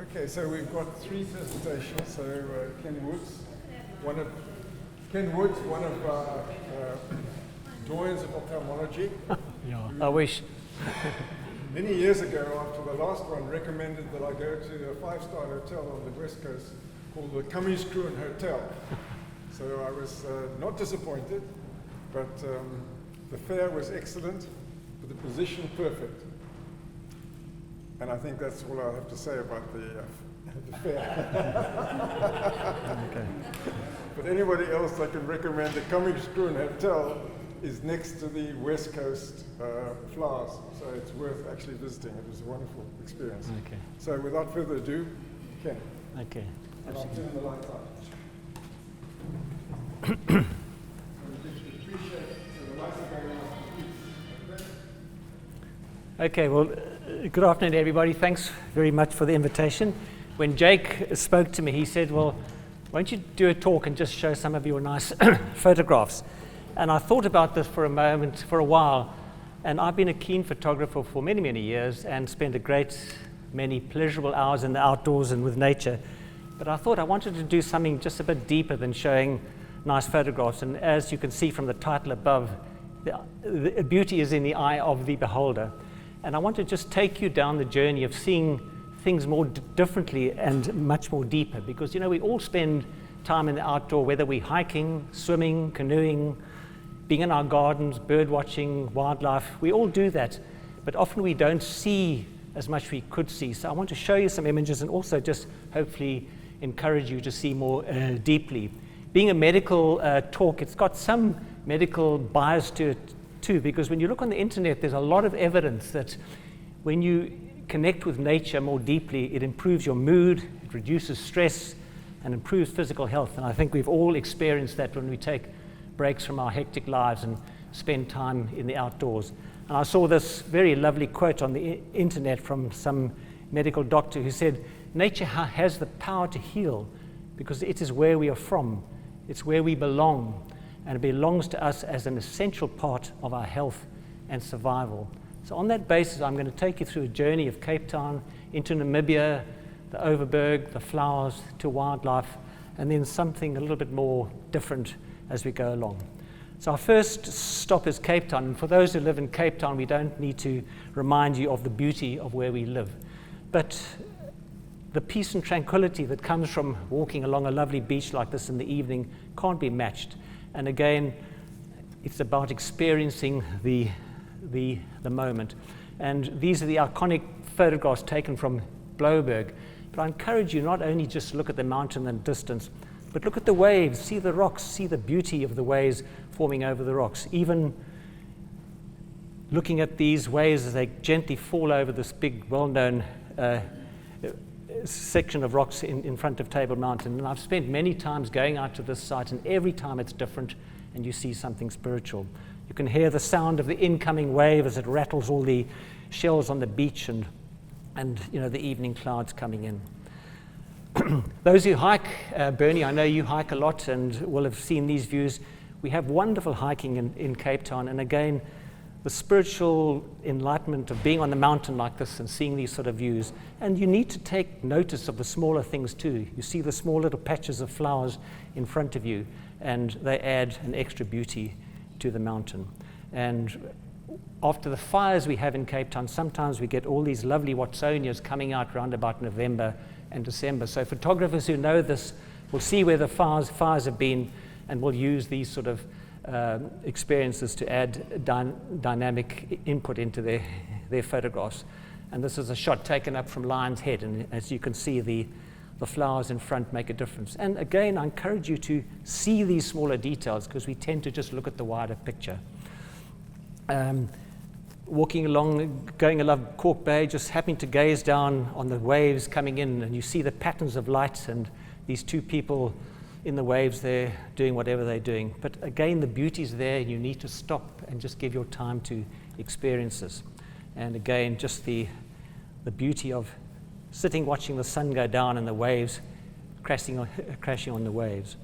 Okay, so we've got three presentations. So Ken Woods, one of doyens of ophthalmology. Yeah, I wish. Many years ago, after the last one, recommended that I go to a five-star hotel on the West Coast called the Cummings Cruin Hotel. So I was not disappointed, but the fare was excellent, but the position perfect. And I think that's all I have to say about the fare. Okay. But anybody else I can recommend, the Cummings Cruin Hotel is next to the West Coast flowers, so it's worth actually visiting. It was a wonderful experience. Okay. So without further ado, Ken. Okay. And I'll turn the lights on. Okay, well, good afternoon, everybody. Thanks very much for the invitation. When Jake spoke to me, he said, well, won't you do a talk and just show some of your nice photographs? And I thought about this for a moment, for a while, and I've been a keen photographer for many, many years and spent a great many pleasurable hours in the outdoors and with nature. But I thought I wanted to do something just a bit deeper than showing nice photographs. And as you can see from the title above, the beauty is in the eye of the beholder. And I want to just take you down the journey of seeing things more differently and much more deeper, because you know we all spend time in the outdoor, whether we're hiking, swimming, canoeing, being in our gardens, bird watching, wildlife. We all do that, but often we don't see as much as we could see. So I want to show you some images and also just hopefully encourage you to see more deeply. Being a medical talk, it's got some medical bias to it too, because when you look on the internet, there's a lot of evidence that when you connect with nature more deeply, it improves your mood, it reduces stress, and improves physical health. And I think we've all experienced that when we take breaks from our hectic lives and spend time in the outdoors. And I saw this very lovely quote on the internet from some medical doctor who said, nature has the power to heal because it is where we are from, it's where we belong, and it belongs to us as an essential part of our health and survival. So on that basis, I'm going to take you through a journey of Cape Town into Namibia, the Overberg, the flowers, to wildlife, and then something a little bit more different as we go along. So our first stop is Cape Town. And for those who live in Cape Town, we don't need to remind you of the beauty of where we live. But the peace and tranquility that comes from walking along a lovely beach like this in the evening can't be matched. And again, it's about experiencing the moment. And these are the iconic photographs taken from Bloberg. But I encourage you not only just to look at the mountain and distance, but look at the waves, see the rocks, see the beauty of the waves forming over the rocks. Even looking at these waves as they gently fall over this big, well-known section of rocks in front of Table Mountain. And I've spent many times going out to this site, and every time it's different, and you see something spiritual. You can hear the sound of the incoming wave as it rattles all the shells on the beach and you know, the evening clouds coming in. Those who hike, Bernie, I know you hike a lot and will have seen these views. We have wonderful hiking in Cape Town, and again, the spiritual enlightenment of being on the mountain like this and seeing these sort of views. And you need to take notice of the smaller things too. You see the small little patches of flowers in front of you, and they add an extra beauty to the mountain. And after the fires we have in Cape Town, sometimes we get all these lovely Watsonias coming out around about November and December. So photographers who know this will see where the fires have been and will use these sort of experiences to add dynamic input into their photographs. And this is a shot taken up from Lion's Head, and as you can see, the flowers in front make a difference. And again, I encourage you to see these smaller details because we tend to just look at the wider picture. Walking along, going along Cork Bay, just happening to gaze down on the waves coming in, and you see the patterns of light and these two people in the waves there doing whatever they're doing. But again, the beauty's there, and you need to stop and just give your time to experience this. And again, just the beauty of sitting watching the sun go down and the waves crashing on the waves.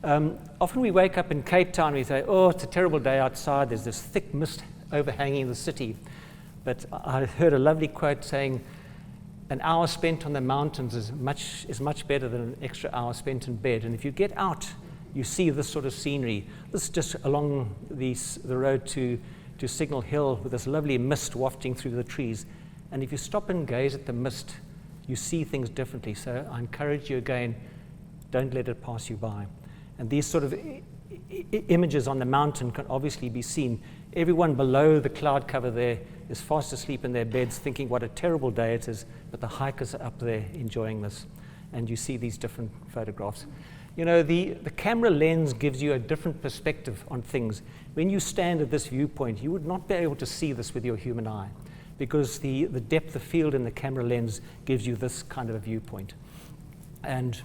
Often we wake up in Cape Town, we say, oh, it's a terrible day outside, there's this thick mist overhanging the city. But I heard a lovely quote saying, an hour spent on the mountains is much better than an extra hour spent in bed. And if you get out, you see this sort of scenery. This is just along the road to Signal Hill with this lovely mist wafting through the trees. And if you stop and gaze at the mist, you see things differently. So I encourage you again, don't let it pass you by. And these sort of images on the mountain can obviously be seen. Everyone below the cloud cover there is fast asleep in their beds thinking what a terrible day it is, but the hikers are up there enjoying this. And you see these different photographs. You know, the camera lens gives you a different perspective on things. When you stand at this viewpoint, you would not be able to see this with your human eye, because the depth of field in the camera lens gives you this kind of a viewpoint. And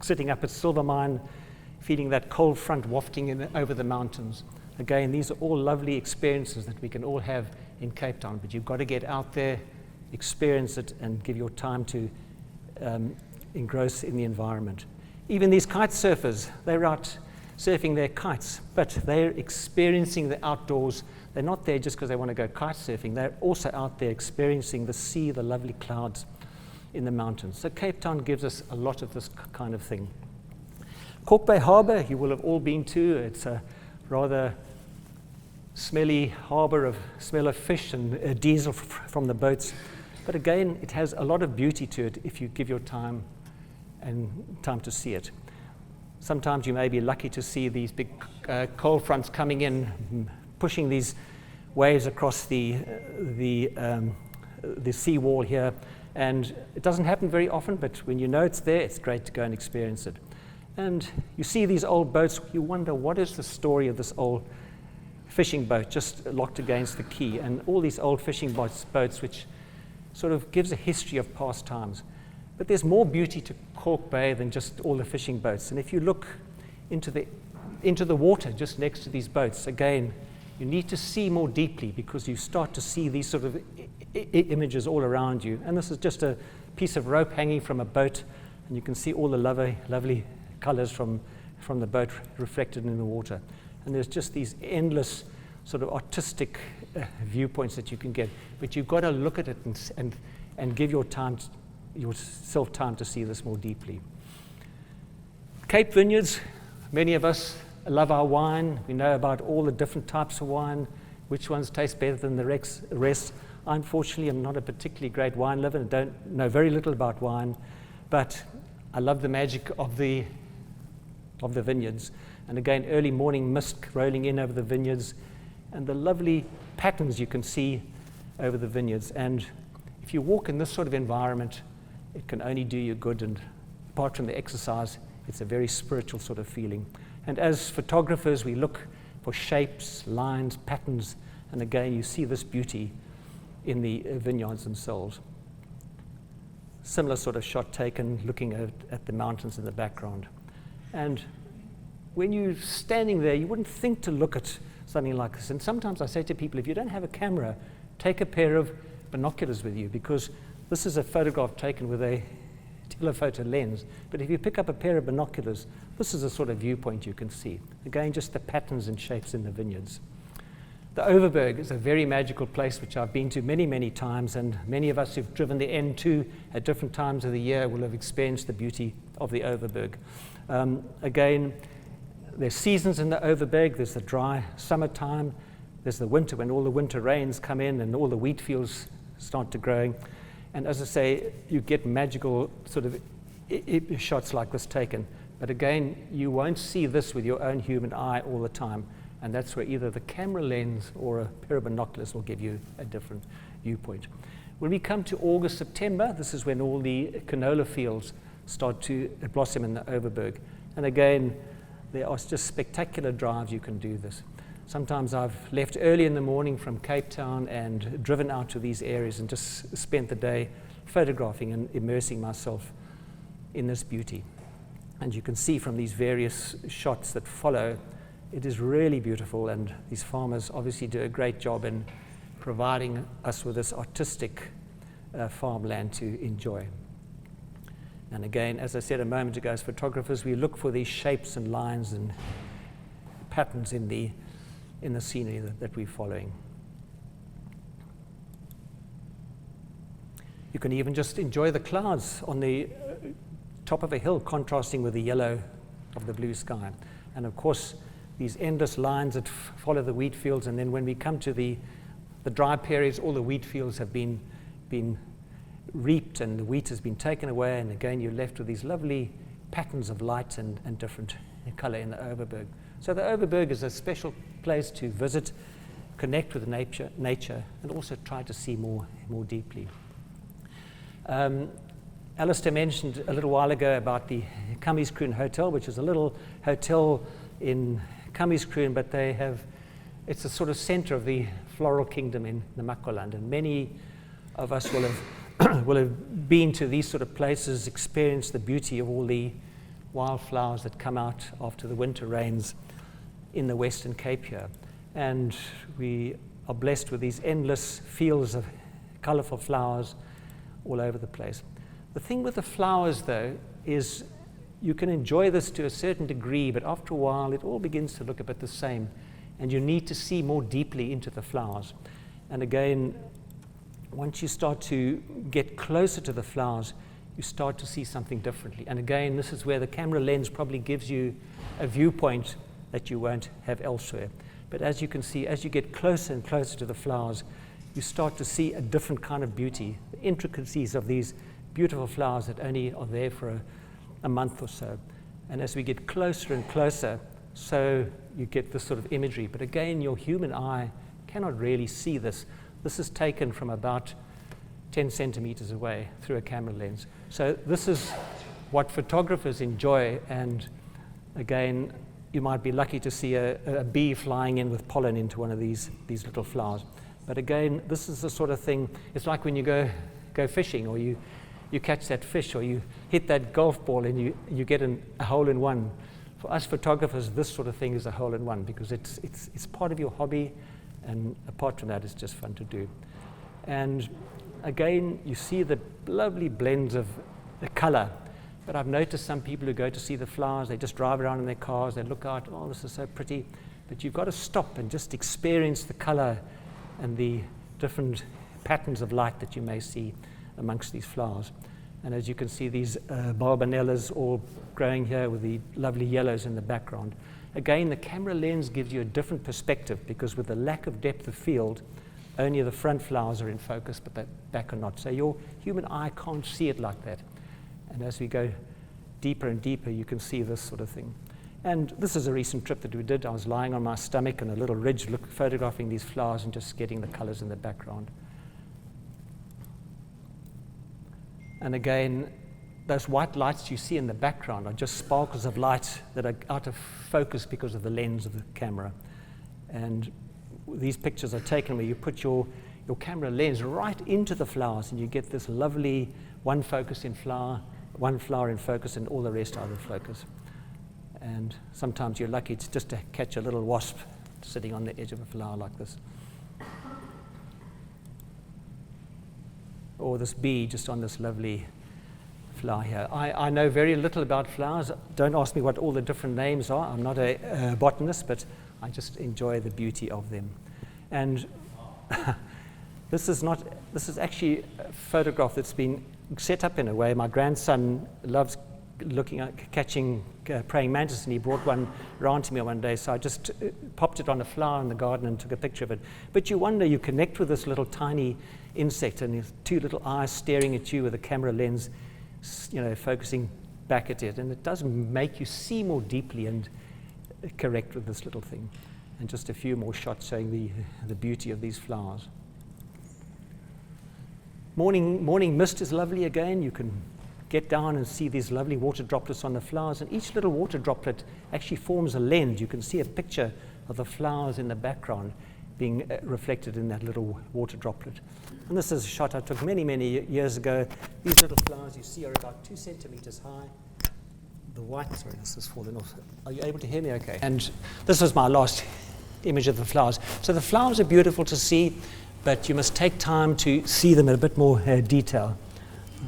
sitting up at Silvermine, feeling that cold front wafting over the mountains. Again, these are all lovely experiences that we can all have in Cape Town, but you've got to get out there, experience it, and give your time to engross in the environment. Even these kite surfers, they're out surfing their kites, but they're experiencing the outdoors. They're not there just because they want to go kite surfing. They're also out there experiencing the sea, the lovely clouds in the mountains. So Cape Town gives us a lot of this kind of thing. Cork Bay Harbour, you will have all been to. It's a rather smelly harbour of smell of fish and diesel from the boats. But again, it has a lot of beauty to it if you give your time to see it. Sometimes you may be lucky to see these big cold fronts coming in, pushing these waves across the seawall here. And it doesn't happen very often, but when you know it's there, it's great to go and experience it. And you see these old boats, you wonder, what is the story of this old fishing boat just locked against the quay? And all these old fishing boats, which sort of gives a history of past times. But there's more beauty to Cork Bay than just all the fishing boats. And if you look into the water just next to these boats, again, you need to see more deeply, because you start to see these sort of images all around you. And this is just a piece of rope hanging from a boat, and you can see all the lovely colors from the boat reflected in the water. And there's just these endless sort of artistic viewpoints that you can get. But you've got to look at it and give yourself time to see this more deeply. Cape Vineyards, many of us love our wine. We know about all the different types of wine, which ones taste better than the rest. I, unfortunately, am not a particularly great wine lover and don't know very little about wine, but I love the magic of the vineyards. And again, early morning mist rolling in over the vineyards, and the lovely patterns you can see over the vineyards. And if you walk in this sort of environment, it can only do you good. And apart from the exercise, it's a very spiritual sort of feeling. And as photographers, we look for shapes, lines, patterns, and again, you see this beauty in the vineyards themselves. Similar sort of shot taken looking at the mountains in the background. And when you're standing there, you wouldn't think to look at something like this. And sometimes I say to people, if you don't have a camera, take a pair of binoculars with you, because this is a photograph taken with a telephoto lens. But if you pick up a pair of binoculars, this is the sort of viewpoint you can see. Again, just the patterns and shapes in the vineyards. The Overberg is a very magical place which I've been to many, many times, and many of us who've driven the N2 at different times of the year will have experienced the beauty of the Overberg. Again, there's seasons in the Overberg. There's the dry summertime. There's the winter, when all the winter rains come in and all the wheat fields start to grow. And as I say, you get magical sort of shots like this taken. But again, you won't see this with your own human eye all the time. And that's where either the camera lens or a pair of binoculars will give you a different viewpoint. When we come to August, September, this is when all the canola fields start to blossom in the Overberg. And again, there are just spectacular drives you can do this. Sometimes I've left early in the morning from Cape Town and driven out to these areas and just spent the day photographing and immersing myself in this beauty. And you can see from these various shots that follow, it is really beautiful, and these farmers obviously do a great job in providing us with this artistic farmland to enjoy. And again, as I said a moment ago, as photographers, we look for these shapes and lines and patterns in the scenery that we're following. You can even just enjoy the clouds on the top of a hill contrasting with the yellow of the blue sky. And of course, these endless lines that follow the wheat fields, and then when we come to the dry periods, all the wheat fields have been reaped and the wheat has been taken away, and again you're left with these lovely patterns of light and different color in the Overberg. So the Overberg is a special place to visit, connect with nature, and also try to see more deeply. Alistair mentioned a little while ago about the Kammieskroon Hotel, which is a little hotel in Kammieskroon, but it's a sort of center of the floral kingdom in Namaqualand, and many of us will have been to these sort of places, experienced the beauty of all the wildflowers that come out after the winter rains in the Western Cape here. And we are blessed with these endless fields of colorful flowers all over the place. The thing with the flowers, though, is you can enjoy this to a certain degree, but after a while it all begins to look a bit the same, and you need to see more deeply into the flowers. And again, once you start to get closer to the flowers, you start to see something differently. And again, this is where the camera lens probably gives you a viewpoint that you won't have elsewhere. But as you can see, as you get closer and closer to the flowers, you start to see a different kind of beauty, the intricacies of these beautiful flowers that only are there for a month or so. And as we get closer and closer, so you get this sort of imagery. But again, your human eye cannot really see this. This is taken from about 10 centimeters away through a camera lens. So this is what photographers enjoy, and again, you might be lucky to see a bee flying in with pollen into one of these little flowers. But again, this is the sort of thing, it's like when you go fishing, or you catch that fish, or you hit that golf ball and you get a hole in one. For us photographers, this sort of thing is a hole in one, because it's part of your hobby, and apart from that, it's just fun to do. And again, you see the lovely blends of the color. But I've noticed some people who go to see the flowers, they just drive around in their cars, they look out, oh, this is so pretty. But you've got to stop and just experience the color and the different patterns of light that you may see amongst these flowers. And as you can see, these barbanellas all growing here with the lovely yellows in the background. Again, the camera lens gives you a different perspective, because with the lack of depth of field, only the front flowers are in focus, but the back are not. So your human eye can't see it like that. And as we go deeper and deeper, you can see this sort of thing. And this is a recent trip that we did. I was lying on my stomach on a little ridge, photographing these flowers and just getting the colors in the background. And again, those white lights you see in the background are just sparkles of light that are out of focus because of the lens of the camera. And these pictures are taken where you put your camera lens right into the flowers, and you get this lovely one flower in focus, and all the rest out of focus. And sometimes you're lucky just to catch a little wasp sitting on the edge of a flower like this. Or this bee just on this lovely flower here. I know very little about flowers. Don't ask me what all the different names are. I'm not a botanist, but I just enjoy the beauty of them. And this is actually a photograph that's been set up in a way. My grandson loves looking at catching praying mantis, and he brought one round to me one day, so I just popped it on a flower in the garden and took a picture of it. But you wonder, you connect with this little tiny insect, and his two little eyes staring at you with a camera lens, focusing back at it, and it does make you see more deeply and connect with this little thing. And just a few more shots showing the beauty of these flowers. Morning mist is lovely again. You can get down and see these lovely water droplets on the flowers, and each little water droplet actually forms a lens. You can see a picture of the flowers in the background being reflected in that little water droplet. And this is a shot I took many years ago. These little flowers you see are about 2 centimeters high. The white, sorry, this is falling off. Are you able to hear me okay? And this was my last image of the flowers. So the flowers are beautiful to see, but you must take time to see them in a bit more detail.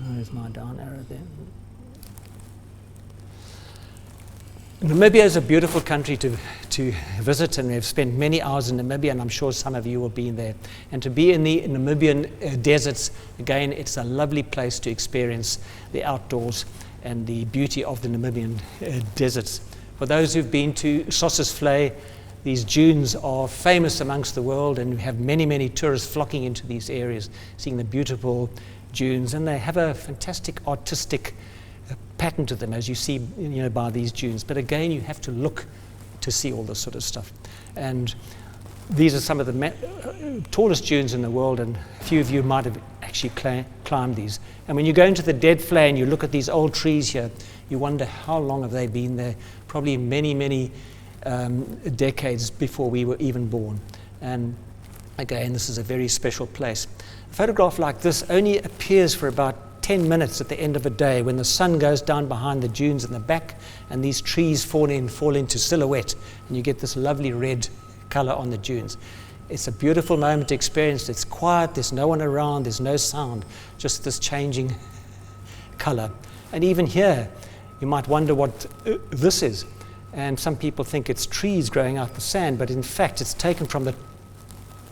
There's my down arrow there. Namibia is a beautiful country to visit, and we've spent many hours in Namibia, and I'm sure some of you will be there. And to be in the Namibian deserts, again, it's a lovely place to experience the outdoors and the beauty of the Namibian deserts. For those who've been to Sossusvlei, these dunes are famous amongst the world, and we have many, many tourists flocking into these areas, seeing the beautiful dunes, and they have a fantastic artistic pattern to them, as you see, by these dunes. But again, you have to look to see all this sort of stuff. And these are some of the tallest dunes in the world, and a few of you might have actually climbed these. And when you go into the dead flay and you look at these old trees here, you wonder how long have they been there? Probably many, many decades before we were even born. And again, this is a very special place. A photograph like this only appears for about 10 minutes at the end of a day, when the sun goes down behind the dunes in the back and these trees fall into silhouette, and you get this lovely red color on the dunes. It's a beautiful moment to experience. It's quiet, there's no one around, there's no sound, just this changing color. And even here, you might wonder what this is. And some people think it's trees growing out the sand, but in fact it's taken from the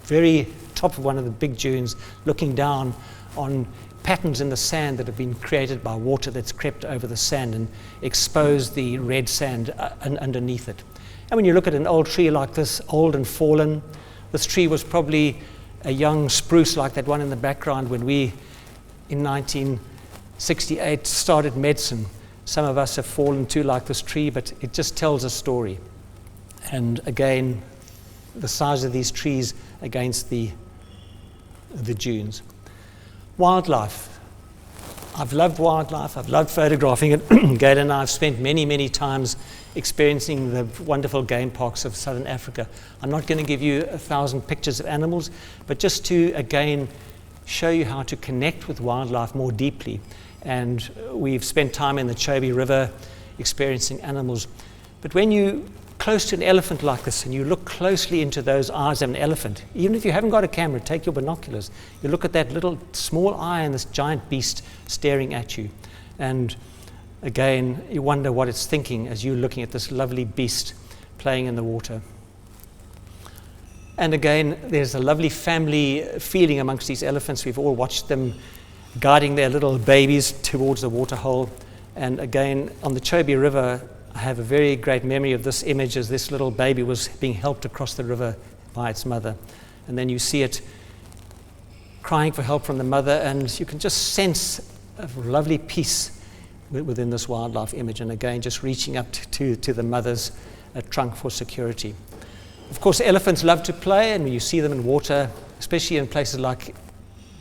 very top of one of the big dunes, looking down on patterns in the sand that have been created by water that's crept over the sand and exposed the red sand underneath it. And when you look at an old tree like this, old and fallen, this tree was probably a young spruce like that one in the background when we, in 1968, started medicine. Some of us have fallen too like this tree, but it just tells a story. And again, the size of these trees against the dunes. Wildlife. I've loved wildlife. I've loved photographing it. Gail and I have spent many, many times experiencing the wonderful game parks of Southern Africa. I'm not going to give you 1,000 pictures of animals, but just to, again, show you how to connect with wildlife more deeply. And we've spent time in the Chobe River experiencing animals. But when you close to an elephant like this and you look closely into those eyes of an elephant, even if you haven't got a camera, take your binoculars, you look at that little small eye and this giant beast staring at you. And again, you wonder what it's thinking as you're looking at this lovely beast playing in the water. And again, there's a lovely family feeling amongst these elephants. We've all watched them guiding their little babies towards the waterhole. And again, on the Chobe River, I have a very great memory of this image as this little baby was being helped across the river by its mother. And then you see it crying for help from the mother, and you can just sense a lovely peace within this wildlife image. And again, just reaching up to the mother's trunk for security. Of course, elephants love to play, and when you see them in water, especially in places like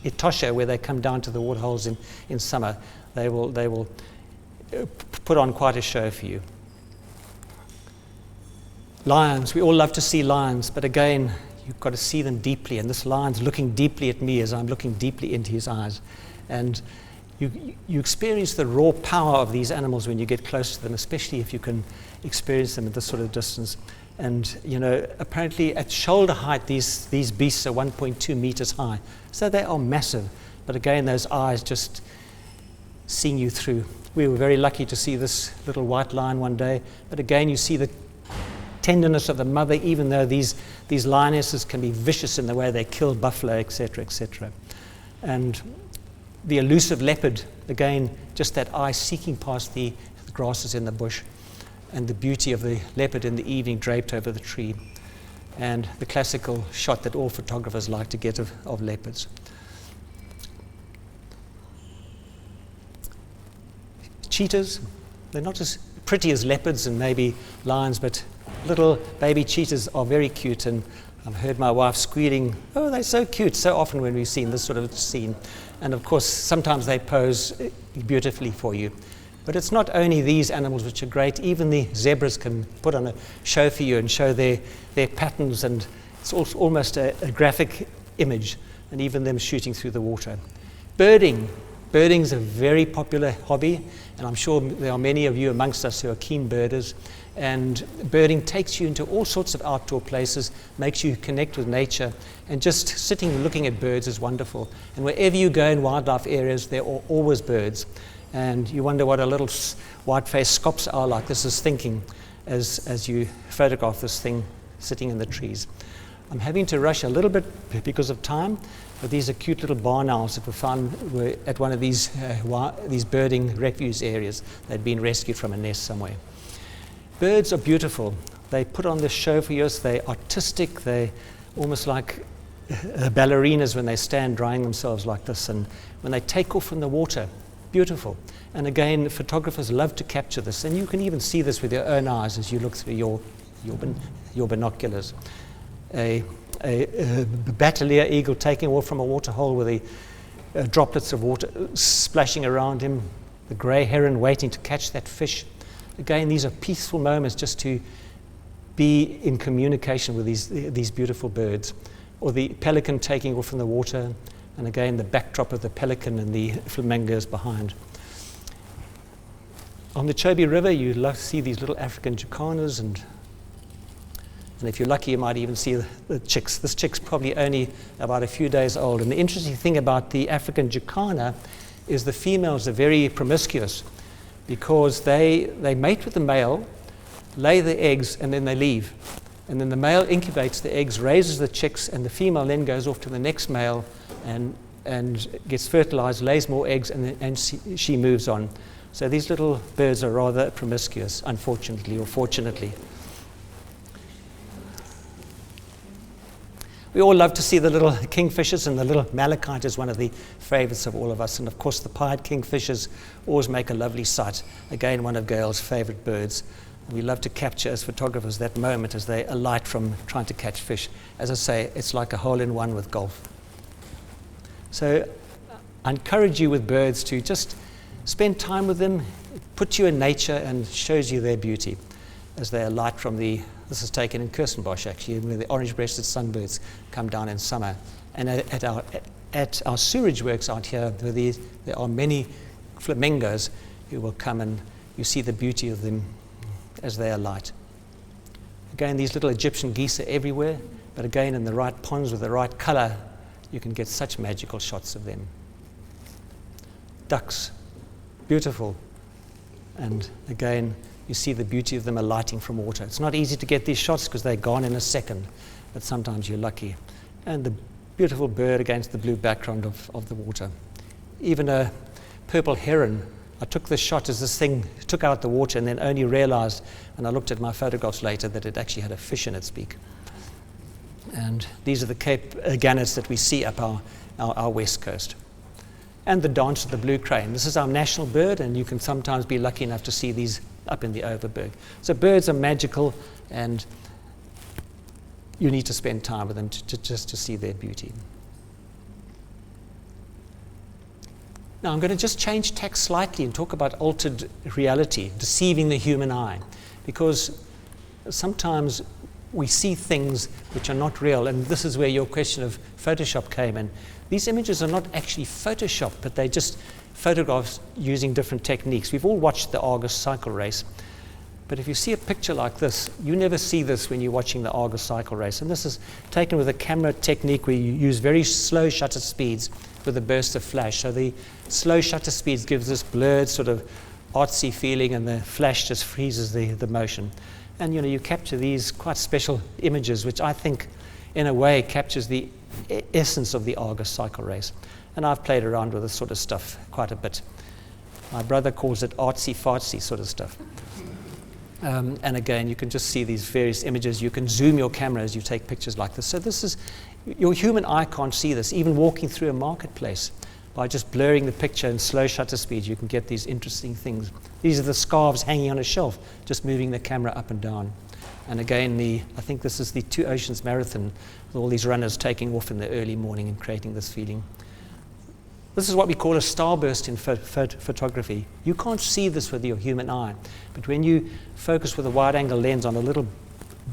Etosha, where they come down to the waterholes in summer, they will put on quite a show for you. Lions, we all love to see lions, but again, you've got to see them deeply, and this lion's looking deeply at me as I'm looking deeply into his eyes. And you experience the raw power of these animals when you get close to them, especially if you can experience them at this sort of distance. And apparently at shoulder height, these beasts are 1.2 meters high, so they are massive. But again, those eyes just seeing you through. We were very lucky to see this little white lion one day, but again, you see the tenderness of the mother, even though these lionesses can be vicious in the way they kill buffalo, etc., etc. And the elusive leopard, again, just that eye seeking past the grasses in the bush, and the beauty of the leopard in the evening draped over the tree, and the classical shot that all photographers like to get of leopards. Cheetahs, they're not as pretty as leopards and maybe lions, but little baby cheetahs are very cute, and I've heard my wife squealing, "Oh, they're so cute," so often when we've seen this sort of scene. And of course, sometimes they pose beautifully for you. But it's not only these animals which are great, even the zebras can put on a show for you and show their patterns, and it's also almost a graphic image, and even them shooting through the water. Birding. Birding's a very popular hobby, and I'm sure there are many of you amongst us who are keen birders. And birding takes you into all sorts of outdoor places, makes you connect with nature, and just sitting and looking at birds is wonderful. And wherever you go in wildlife areas, there are always birds. And you wonder what a little white-faced scops owl like this is thinking as you photograph this thing sitting in the trees. I'm having to rush a little bit because of time, but these are cute little barn owls that were at one of these birding refuse areas. They'd been rescued from a nest somewhere. Birds are beautiful. They put on this show for us. They're artistic. They're almost like ballerinas when they stand drying themselves like this, and when they take off from the water, beautiful. And again, photographers love to capture this, and you can even see this with your own eyes as you look through your binoculars. A battalier eagle taking off from a waterhole with the droplets of water splashing around him, the grey heron waiting to catch that fish. Again, these are peaceful moments just to be in communication with these beautiful birds. Or the pelican taking off from the water, and again the backdrop of the pelican and the flamingos behind. On the Chobe River, you love to see these little African jacanas, and if you're lucky, you might even see the chicks. This chick's probably only about a few days old. And the interesting thing about the African jacana is the females are very promiscuous, because they mate with the male, lay the eggs, and then they leave. And then the male incubates the eggs, raises the chicks, and the female then goes off to the next male and gets fertilized, lays more eggs, and she moves on. So these little birds are rather promiscuous, unfortunately or fortunately. We all love to see the little kingfishers, and the little malachite is one of the favorites of all of us. And of course, the pied kingfishers always make a lovely sight. Again, one of Gail's favorite birds. We love to capture as photographers that moment as they alight from trying to catch fish. As I say, it's like a hole-in-one with golf. So I encourage you with birds to just spend time with them, put you in nature, and shows you their beauty as they alight from this is taken in Kirstenbosch actually, where the orange-breasted sunbirds come down in summer. And at our sewerage works out here, there are many flamingos who will come, and you see the beauty of them as they alight. Again, these little Egyptian geese are everywhere, but again, in the right ponds with the right color, you can get such magical shots of them. Ducks, beautiful. And again, you see the beauty of them alighting from water. It's not easy to get these shots because they're gone in a second, but sometimes you're lucky. And the beautiful bird against the blue background of the water. Even a purple heron. I took this shot as this thing took out the water, and then only realized when I looked at my photographs later that it actually had a fish in its beak. And these are the Cape gannets that we see up our west coast. And the dance of the blue crane. This is our national bird, and you can sometimes be lucky enough to see these up in the Overberg. So birds are magical, and you need to spend time with them just to see their beauty. Now I'm going to just change tack slightly and talk about altered reality, deceiving the human eye, because sometimes we see things which are not real, and this is where your question of Photoshop came in. These images are not actually Photoshopped, but they're just photographs using different techniques. We've all watched the Argus cycle race, but if you see a picture like this, you never see this when you're watching the Argus cycle race. And this is taken with a camera technique where you use very slow shutter speeds with a burst of flash. So the slow shutter speeds gives this blurred sort of artsy feeling, and the flash just freezes the motion. And you capture these quite special images, which I think in a way captures the essence of the Argus cycle race. And I've played around with this sort of stuff quite a bit. My brother calls it artsy-fartsy sort of stuff. And again, you can just see these various images. You can zoom your camera as you take pictures like this. So this is, your human eye can't see this. Even walking through a marketplace, by just blurring the picture in slow shutter speed, you can get these interesting things. These are the scarves hanging on a shelf, just moving the camera up and down. And again, I think this is the Two Oceans Marathon, with all these runners taking off in the early morning and creating this feeling. This is what we call a starburst in photography. You can't see this with your human eye, but when you focus with a wide-angle lens on a little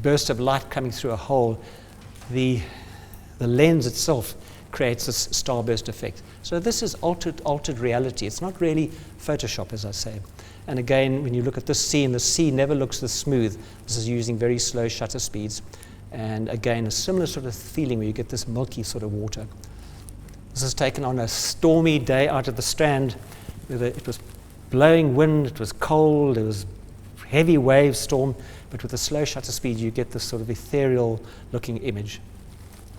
burst of light coming through a hole, the lens itself creates this starburst effect. So this is altered reality. It's not really Photoshop, as I say. And again, when you look at this scene, the sea never looks this smooth. This is using very slow shutter speeds. And again, a similar sort of feeling where you get this milky sort of water. This is taken on a stormy day out at the Strand. It was blowing wind, it was cold, it was heavy wave storm, but with a slow shutter speed, you get this sort of ethereal looking image.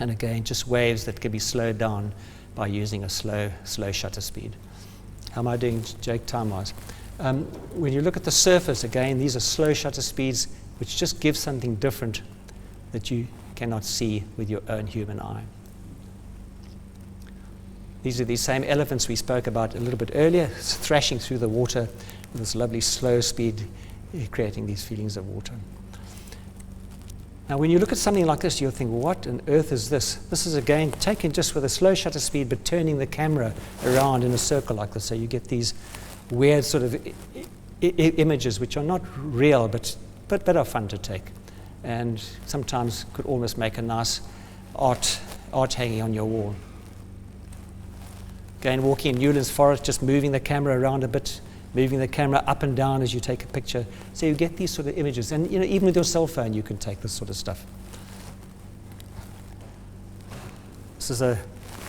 And again, just waves that can be slowed down by using a slow shutter speed. How am I doing, Jake, time-wise? When you look at the surface, again, these are slow shutter speeds, which just give something different that you cannot see with your own human eye. These are these same elephants we spoke about a little bit earlier, thrashing through the water with this lovely slow speed, creating these feelings of water. Now, when you look at something like this, you'll think, what on earth is this? This is, again, taken just with a slow shutter speed, but turning the camera around in a circle like this. So you get these weird sort of images, which are not real, but are fun to take. And sometimes could almost make a nice art hanging on your wall. Again, walking in Newlands Forest, just moving the camera around a bit, moving the camera up and down as you take a picture. So you get these sort of images. And even with your cell phone, you can take this sort of stuff. This is a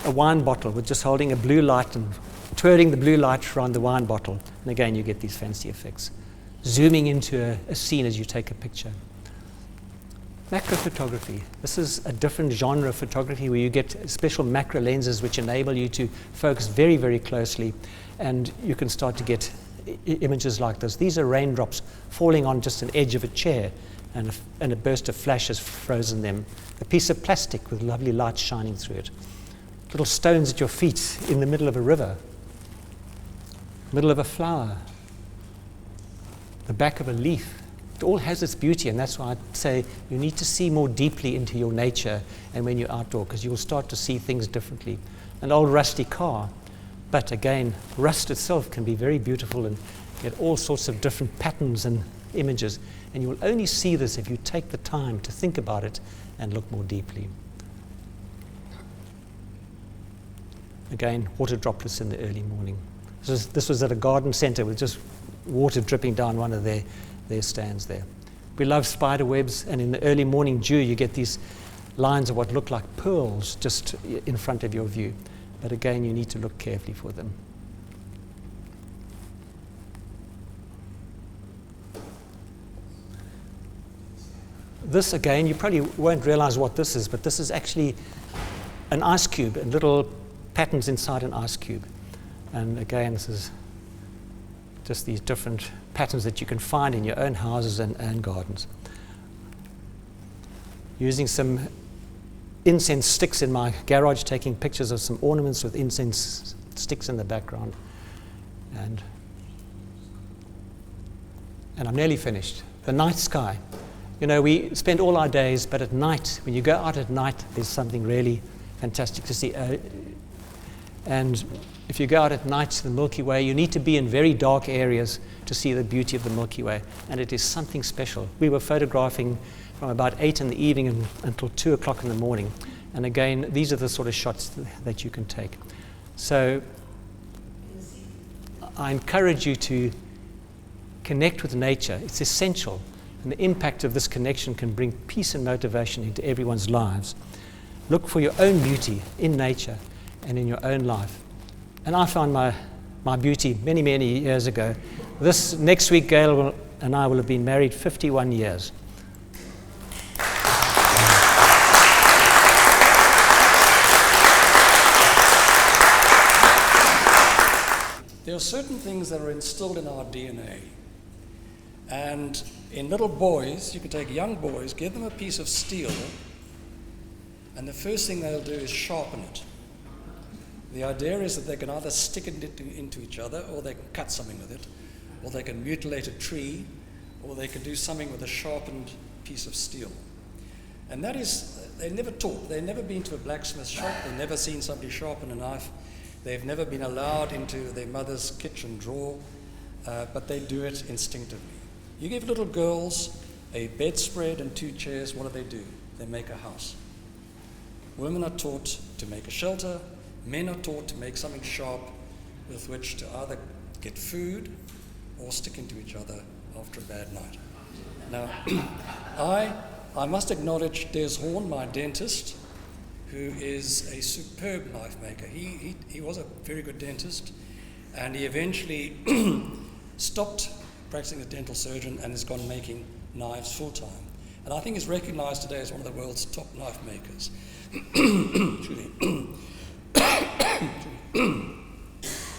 wine bottle with just holding a blue light and twirling the blue light around the wine bottle. And again, you get these fancy effects. Zooming into a scene as you take a picture. Macro photography. This is a different genre of photography where you get special macro lenses which enable you to focus very, very closely, and you can start to get images like this. These are raindrops falling on just an edge of a chair, and a burst of flash has frozen them. A piece of plastic with lovely light shining through it. Little stones at your feet in the middle of a river, middle of a flower, the back of a leaf. It all has its beauty, and that's why I say you need to see more deeply into your nature and when you're outdoor, because you will start to see things differently. An old rusty car, but again, rust itself can be very beautiful and get all sorts of different patterns and images, and you will only see this if you take the time to think about it and look more deeply. Again, water droplets in the early morning. This was at a garden center with just water dripping down one of their stands there. We love spider webs, and in the early morning dew you get these lines of what look like pearls just in front of your view. But again, you need to look carefully for them. This, again, you probably won't realize what this is, but this is actually an ice cube and little patterns inside an ice cube. And again, this is just these different patterns that you can find in your own houses and gardens. Using some incense sticks in my garage, taking pictures of some ornaments with incense sticks in the background. And I'm nearly finished. The night sky. You know, we spend all our days, but at night, when you go out at night, there's something really fantastic to see. And if you go out at night to the Milky Way, you need to be in very dark areas to see the beauty of the Milky Way. And it is something special. We were photographing from about 8 in the evening until 2 o'clock in the morning. And again, these are the sort of shots that you can take. So I encourage you to connect with nature. It's essential. And the impact of this connection can bring peace and motivation into everyone's lives. Look for your own beauty in nature and in your own life. And I found my beauty many, many years ago. This next week, Gail and I will have been married 51 years. There are certain things that are instilled in our DNA. And in little boys, you can take young boys, give them a piece of steel, and the first thing they'll do is sharpen it. The idea is that they can either stick it into each other, or they can cut something with it, or they can mutilate a tree, or they can do something with a sharpened piece of steel. And that is, they're never taught. They've never been to a blacksmith shop. They've never seen somebody sharpen a knife. They've never been allowed into their mother's kitchen drawer, but they do it instinctively. You give little girls a bedspread and 2 chairs, what do? They make a house. Women are taught to make a shelter. Men are taught to make something sharp with which to either get food or stick into each other after a bad night. Now, I must acknowledge Des Horn, my dentist, who is a superb knife maker. He was a very good dentist, and he eventually stopped practicing as a dental surgeon and has gone making knives full-time. And I think he's recognized today as one of the world's top knife makers. Excuse me.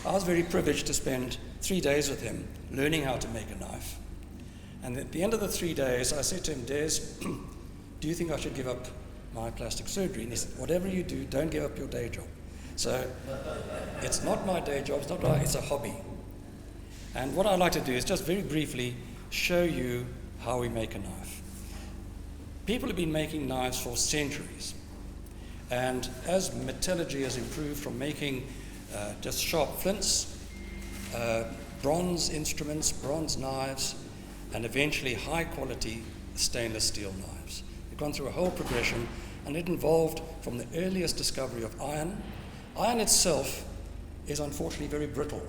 I was very privileged to spend 3 days with him learning how to make a knife. And at the end of the 3 days, I said to him, Des, do you think I should give up my plastic surgery? And he said, whatever you do, don't give up your day job. So it's not my day job, it's a hobby. And what I'd like to do is just very briefly show you how we make a knife. People have been making knives for centuries. And as metallurgy has improved from making just sharp flints, bronze instruments, bronze knives, and eventually high-quality stainless steel knives. They've gone through a whole progression, and it involved from the earliest discovery of iron. Iron itself is unfortunately very brittle.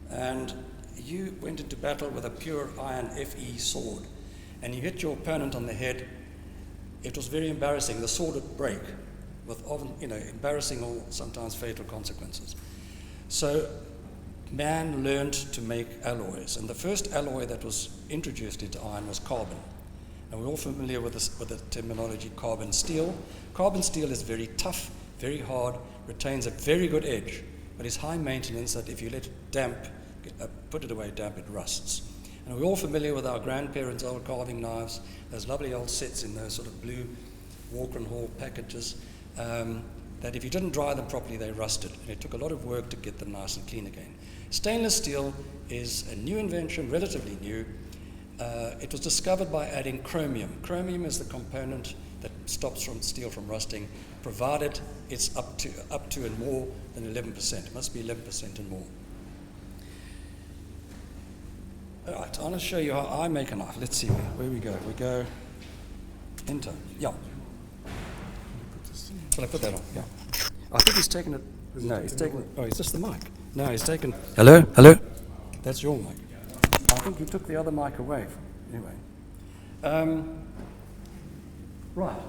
And you went into battle with a pure iron Fe sword, and you hit your opponent on the head. It was very embarrassing. The sword would break with often, embarrassing or sometimes fatal consequences. So man learned to make alloys, and the first alloy that was introduced into iron was carbon. And we're all familiar with the terminology carbon steel. Carbon steel is very tough, very hard, retains a very good edge, but is high maintenance that if you let it damp, put it away damp, it rusts. And we're all familiar with our grandparents' old carving knives, those lovely old sets in those sort of blue Walker and Hall packages, that if you didn't dry them properly, they rusted. And it took a lot of work to get them nice and clean again. Stainless steel is a new invention, relatively new. It was discovered by adding chromium. Chromium is the component that stops steel from rusting, provided it's up to and more than 11%. It must be 11% and more. All right, I want to show you how I make a knife. Let's see where we go. We go enter. Yeah. Shall I put that on? Yeah. I think he's taken it. No, he's taken it. Oh, is this the mic? No, he's taken. Hello? Hello? That's your mic. I think he took the other mic away. Anyway. Right.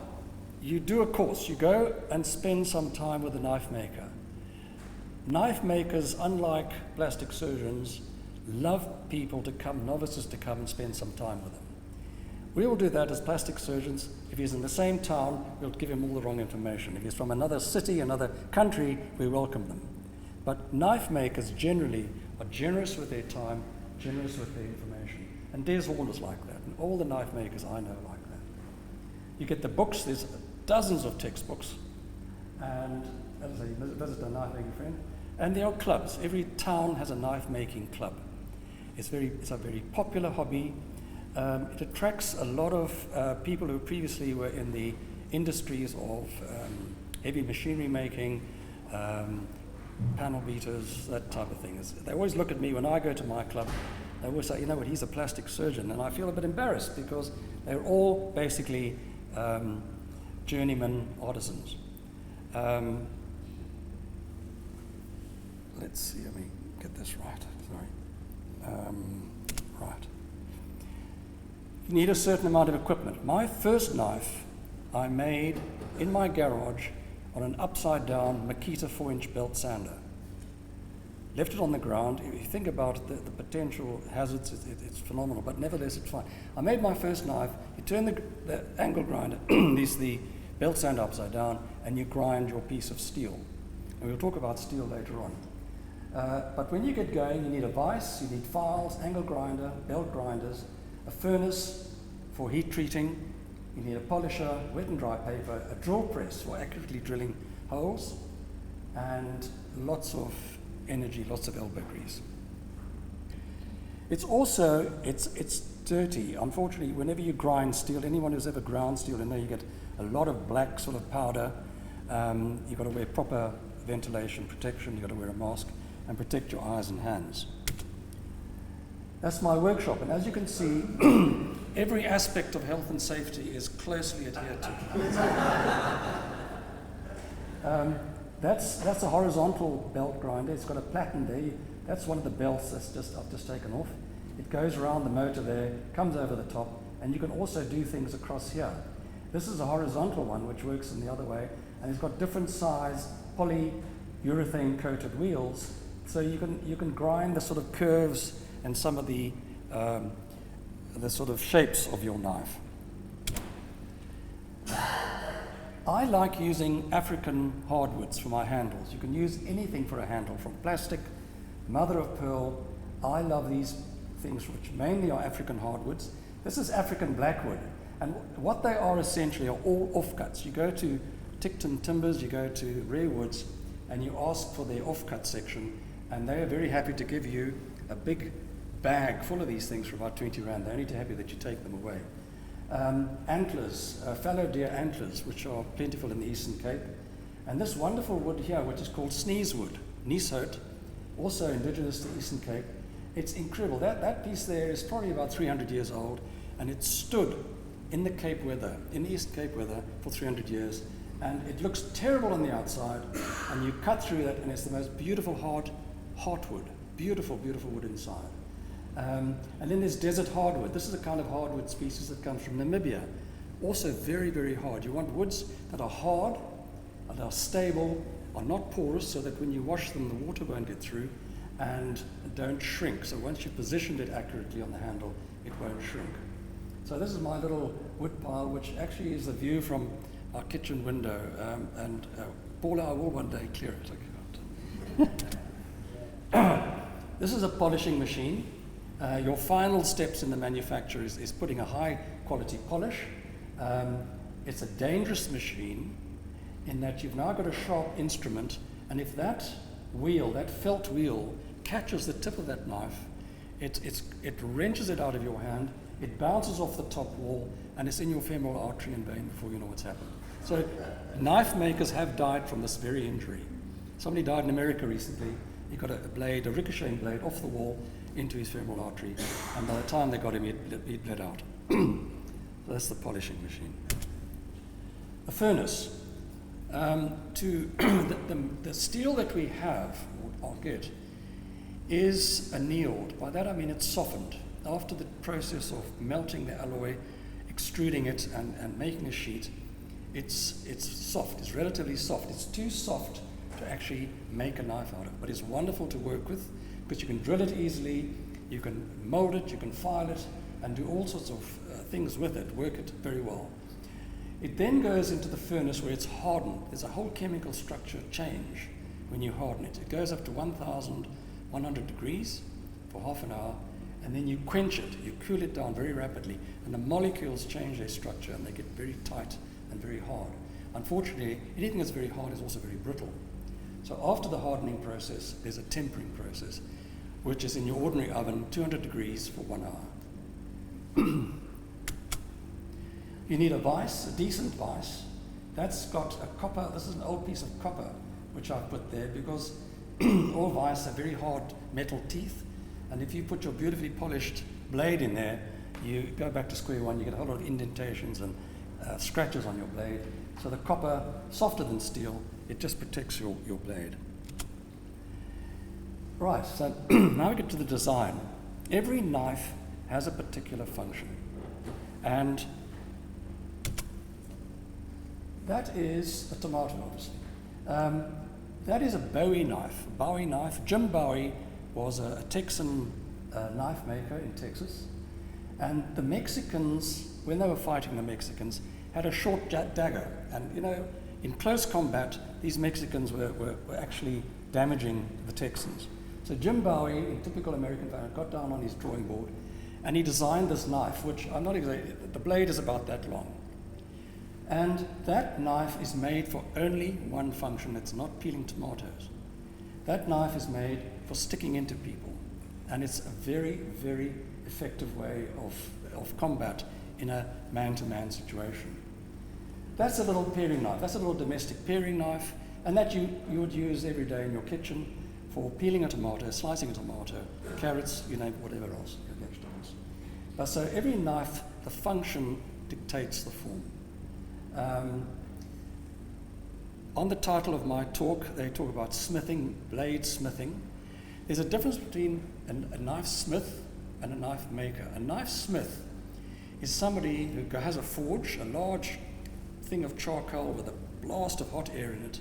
You do a course. You go and spend some time with a knife maker. Knife makers, unlike plastic surgeons, love people to come, novices to come and spend some time with them. We will do that as plastic surgeons. If he's in the same town, we'll give him all the wrong information. If he's from another city, another country, we welcome them. But knife makers generally are generous with their time, generous with their information. And Des Horn is like that, and all the knife makers I know like that. You get the books, there's dozens of textbooks, and as I visit a knife making friend, and there are clubs. Every town has a knife making club. It's a very popular hobby. It attracts a lot of people who previously were in the industries of heavy machinery making, panel beaters, that type of thing. They always look at me when I go to my club. They always say, you know what, he's a plastic surgeon. And I feel a bit embarrassed because they're all basically journeyman artisans. Let's see, let me get this right. Sorry. Right. You need a certain amount of equipment. My first knife I made in my garage on an upside-down Makita 4-inch belt sander. Left it on the ground. If you think about the potential hazards, it's phenomenal, but nevertheless it's fine. I made my first knife. You turn the angle grinder, the belt sander upside down, and you grind your piece of steel. And we'll talk about steel later on. But when you get going, you need a vise, you need files, angle grinder, belt grinders, a furnace for heat treating, you need a polisher, wet and dry paper, a drill press for accurately drilling holes, and lots of energy, lots of elbow grease. It's also, it's dirty. Unfortunately, whenever you grind steel, anyone who's ever ground steel, you know you get a lot of black sort of powder. You've got to wear proper ventilation protection, you've got to wear a mask, and protect your eyes and hands. That's my workshop, and as you can see, every aspect of health and safety is closely adhered to. That's a horizontal belt grinder. It's got a platen there. That's one of the belts I've just taken off. It goes around the motor there, comes over the top, and you can also do things across here. This is a horizontal one, which works in the other way, and it's got different size polyurethane coated wheels, so you can grind the sort of curves and some of the the sort of shapes of your knife. I like using African hardwoods for my handles. You can use anything for a handle, from plastic, mother of pearl. I love these things, which mainly are African hardwoods. This is African blackwood, and what they are essentially are all offcuts. You go to Ticton Timbers, you go to Rare Woods, and you ask for their offcut section, and they are very happy to give you a big bag full of these things for about 20 rand. They're only too happy that you take them away. Antlers, fallow deer antlers, which are plentiful in the Eastern Cape. And this wonderful wood here, which is called sneezewood, Nieshout, also indigenous to the Eastern Cape. It's incredible. That piece there is probably about 300 years old, and it stood in the Cape weather, in the East Cape weather, for 300 years. And it looks terrible on the outside, and you cut through that, and it's the most beautiful heartwood, beautiful, beautiful wood inside. And then there's desert hardwood. This is a kind of hardwood species that comes from Namibia. Also very, very hard. You want woods that are hard, that are stable, are not porous, so that when you wash them, the water won't get through, and don't shrink. So once you've positioned it accurately on the handle, it won't shrink. So this is my little wood pile, which actually is the view from our kitchen window. Paula, I will one day clear it. This is a polishing machine. Your final steps in the manufacture is putting a high quality polish. It's a dangerous machine in that you've now got a sharp instrument, and if that wheel, that felt wheel, catches the tip of that knife, it wrenches it out of your hand, it bounces off the top wall, and it's in your femoral artery and vein before you know what's happened. So knife makers have died from this very injury. Somebody died in America recently. He got a blade, a ricocheting blade, off the wall into his femoral artery, and by the time they got him, he'd bled out. So that's the polishing machine. A furnace. The steel that we have, or I'll get, is annealed. By that I mean it's softened. After the process of melting the alloy, extruding it, and making a sheet, it's soft. It's relatively soft. It's too soft to actually make a knife out of, but it's wonderful to work with because you can drill it easily, you can mold it, you can file it, and do all sorts of things with it, work it very well. It then goes into the furnace where it's hardened. There's a whole chemical structure change when you harden it. It goes up to 1,100 degrees for half an hour, and then you quench it, you cool it down very rapidly, and the molecules change their structure and they get very tight and very hard. Unfortunately, anything that's very hard is also very brittle. So after the hardening process, there's a tempering process, which is in your ordinary oven, 200 degrees for 1 hour. You need a vise, a decent vise. That's got a copper, this is an old piece of copper, which I've put there because all vice have very hard metal teeth, and if you put your beautifully polished blade in there, you go back to square one, you get a whole lot of indentations and scratches on your blade. So the copper, softer than steel, it just protects your blade. Right, so now we get to the design. Every knife has a particular function, and that is a tomato, obviously. That is a Bowie knife. Jim Bowie was a Texan knife maker in Texas, and the Mexicans, when they were fighting the Mexicans, had a short dagger, and you know, in close combat, these Mexicans were actually damaging the Texans. So Jim Bowie, in typical American fashion, got down on his drawing board, and he designed this knife, which I'm not exactly, the blade is about that long. And that knife is made for only one function. It's not peeling tomatoes. That knife is made for sticking into people, and it's a very, very effective way of combat in a man-to-man situation. That's a little paring knife. That's a little domestic paring knife, and that you would use every day in your kitchen for peeling a tomato, slicing a tomato, carrots, you know, whatever else, your vegetables. But so every knife, the function dictates the form. On the title of my talk, they talk about smithing, blade smithing. There's a difference between a knife smith and a knife maker. A knife smith is somebody who has a forge, a large thing of charcoal with a blast of hot air in it,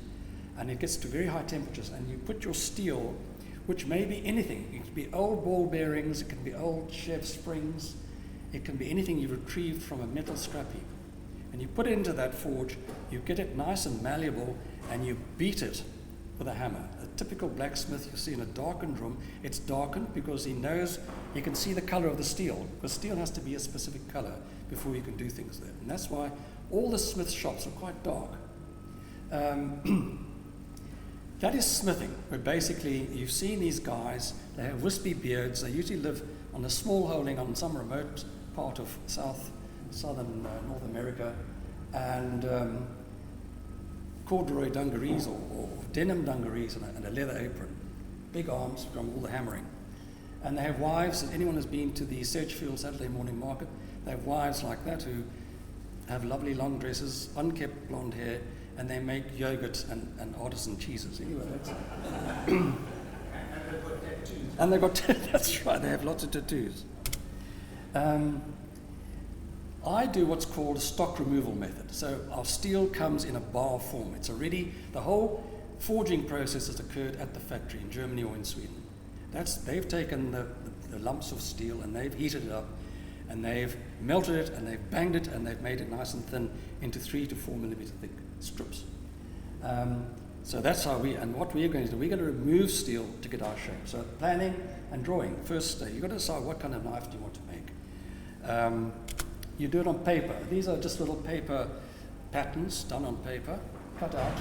and it gets to very high temperatures, and you put your steel, which may be anything. You can can be old ball bearings, it can be old Chev springs, it can be anything you've retrieved from a metal scrap heap. And you put it into that forge, you get it nice and malleable, and you beat it with a hammer. A typical blacksmith you see in a darkened room, it's darkened because he knows, he can see the color of the steel, because steel has to be a specific color before you can do things there. And that's why all the smith shops are quite dark. That is smithing, where basically you've seen these guys, they have wispy beards, they usually live on a small holding on some remote part of southern North America, and corduroy dungarees or denim dungarees and a leather apron, big arms from all the hammering. And they have wives, and anyone who's been to the Sedgefield Saturday morning market, they have wives like that who have lovely long dresses, unkept blonde hair, and they make yogurt and artisan cheeses. Anyway, that's and they've got that's right, they have lots of tattoos. I do what's called a stock removal method. So our steel comes in a bar form. It's already, the whole forging process has occurred at the factory in Germany or in Sweden. They've taken the lumps of steel and they've heated it up and they've melted it and they've banged it and they've made it nice and thin into 3 to 4 millimeter thick strips. So that's how and what we're going to do, we're going to remove steel to get our shape. So planning and drawing, first you've got to decide what kind of knife do you want to make. You do it on paper. These are just little paper patterns done on paper, cut out.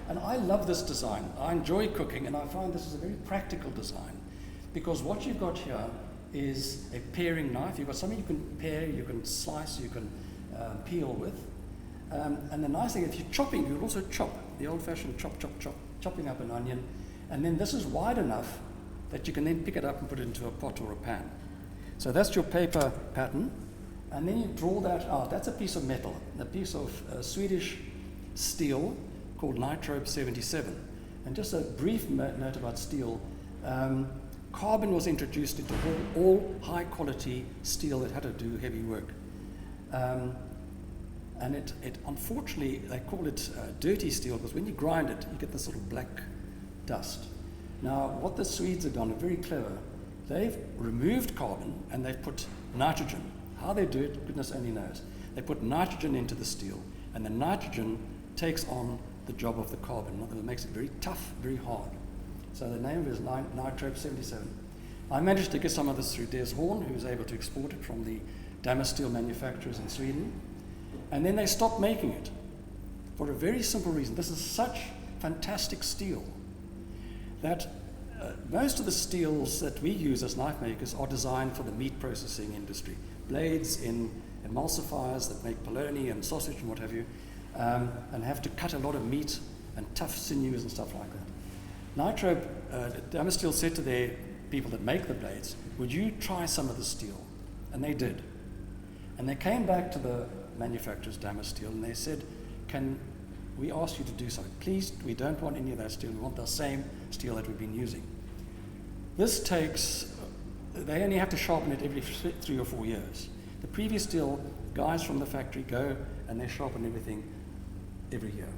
And I love this design. I enjoy cooking and I find this is a very practical design because what you've got here is a paring knife. You've got something you can pare, you can slice, you can peel with. And the nice thing, if you're chopping, you can also chop, the old-fashioned chopping up an onion. And then this is wide enough that you can then pick it up and put it into a pot or a pan. So that's your paper pattern. And then you draw that out. That's a piece of metal, a piece of Swedish steel called Nitrobe 77. And just a brief note about steel. Carbon was introduced into all high-quality steel that had to do heavy work. And it unfortunately, they call it dirty steel because when you grind it, you get this little black dust. Now, what the Swedes have done, are very clever. They've removed carbon and they've put nitrogen. How they do it, goodness only knows. They put nitrogen into the steel, and the nitrogen takes on the job of the carbon. It makes it very tough, very hard. So the name of it is Nitrobe 77. I managed to get some of this through Des Horn, who was able to export it from the Damas steel manufacturers in Sweden. And then they stopped making it for a very simple reason. This is such fantastic steel that most of the steels that we use as knife makers are designed for the meat processing industry. Blades in emulsifiers that make polony and sausage and what have you, and have to cut a lot of meat and tough sinews and stuff like that. Nitrobe, Damas Steel said to their people that make the blades, would you try some of the steel? And they did. And they came back to the manufacturers, Damas Steel, and they said, can we ask you to do something? Please, we don't want any of that steel. We want the same steel that we've been using. This takes, they only have to sharpen it every 3 or 4 years. The previous steel, guys from the factory go and they sharpen everything every year.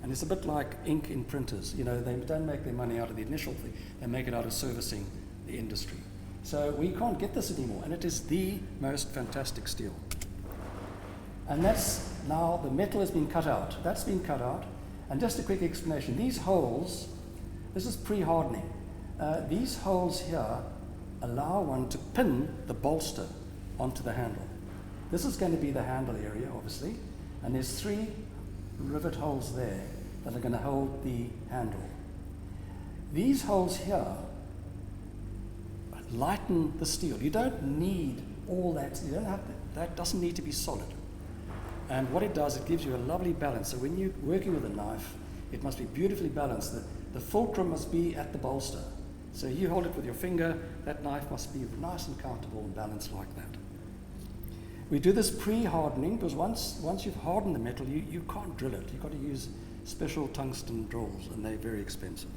And it's a bit like ink in printers. You know, they don't make their money out of the initial thing. They make it out of servicing the industry. So we can't get this anymore. And it is the most fantastic steel. And that's now, the metal has been cut out. That's been cut out. And just a quick explanation. These holes, this is pre-hardening. These holes here allow one to pin the bolster onto the handle. This is going to be the handle area, obviously. And there's 3 rivet holes there that are going to hold the handle. These holes here lighten the steel. You don't need all that. You don't have that doesn't need to be solid. And what it does, it gives you a lovely balance. So when you're working with a knife, it must be beautifully balanced. The fulcrum must be at the bolster. So you hold it with your finger, that knife must be nice and comfortable and balanced like that. We do this pre-hardening because once you've hardened the metal, you can't drill it. You've got to use special tungsten drills, and they're very expensive.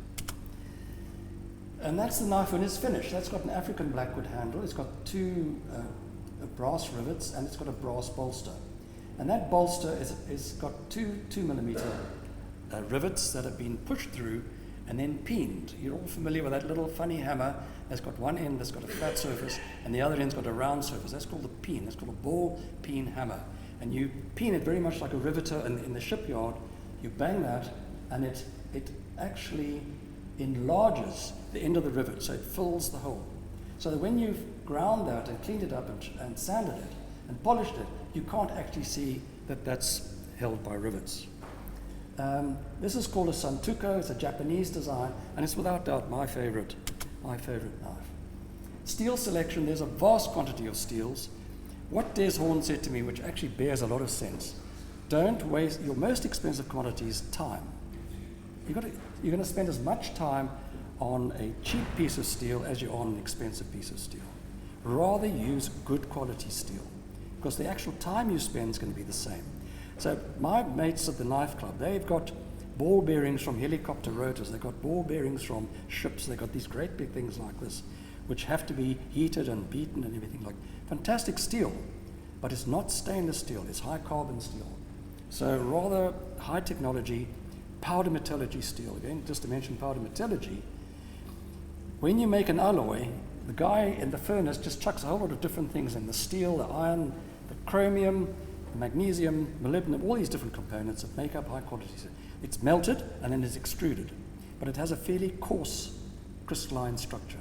And that's the knife when it's finished. That's got an African blackwood handle. It's got 2 brass rivets, and it's got a brass bolster. And that bolster is got 2 millimeter rivets that have been pushed through and then peened. You're all familiar with that little funny hammer that's got one end that's got a flat surface and the other end's got a round surface. That's called a peen. That's called a ball peen hammer. And you peen it very much like a riveter in the shipyard. You bang that, and it actually enlarges the end of the rivet, so it fills the hole. So that when you've ground that and cleaned it up and sanded it and polished it, you can't actually see that that's held by rivets. This is called a santuko. It's a Japanese design, and it's without doubt my favorite knife. Steel selection, there's a vast quantity of steels. What Des Horn said to me, which actually bears a lot of sense, don't waste, your most expensive commodity is time. You're going to spend as much time on a cheap piece of steel as you're on an expensive piece of steel. Rather use good quality steel, because the actual time you spend is going to be the same. So my mates at the knife club, they've got ball bearings from helicopter rotors, they've got ball bearings from ships, they've got these great big things like this, which have to be heated and beaten and everything like fantastic steel, but it's not stainless steel, it's high carbon steel. So rather high technology, powder metallurgy steel. Again, just to mention powder metallurgy, when you make an alloy, the guy in the furnace just chucks a whole lot of different things in, the steel, the iron, the chromium, the magnesium, molybdenum, all these different components that make up high quality steel. It's melted and then it's extruded, but it has a fairly coarse crystalline structure.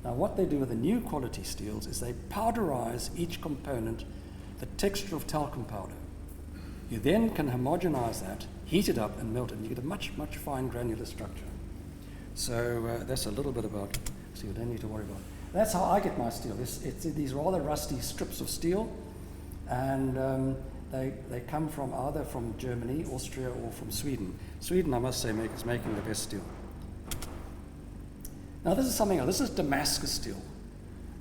Now what they do with the new quality steels is they powderize each component the texture of talcum powder. You then can homogenize that, heat it up and melt it, and you get a much, much fine granular structure. So that's a little bit about, so you don't need to worry about. That's how I get my steel. It's these rather rusty strips of steel, and they come from either from Germany, Austria, or from Sweden. Sweden, I must say, is making the best steel. Now this is something else. This is Damascus steel.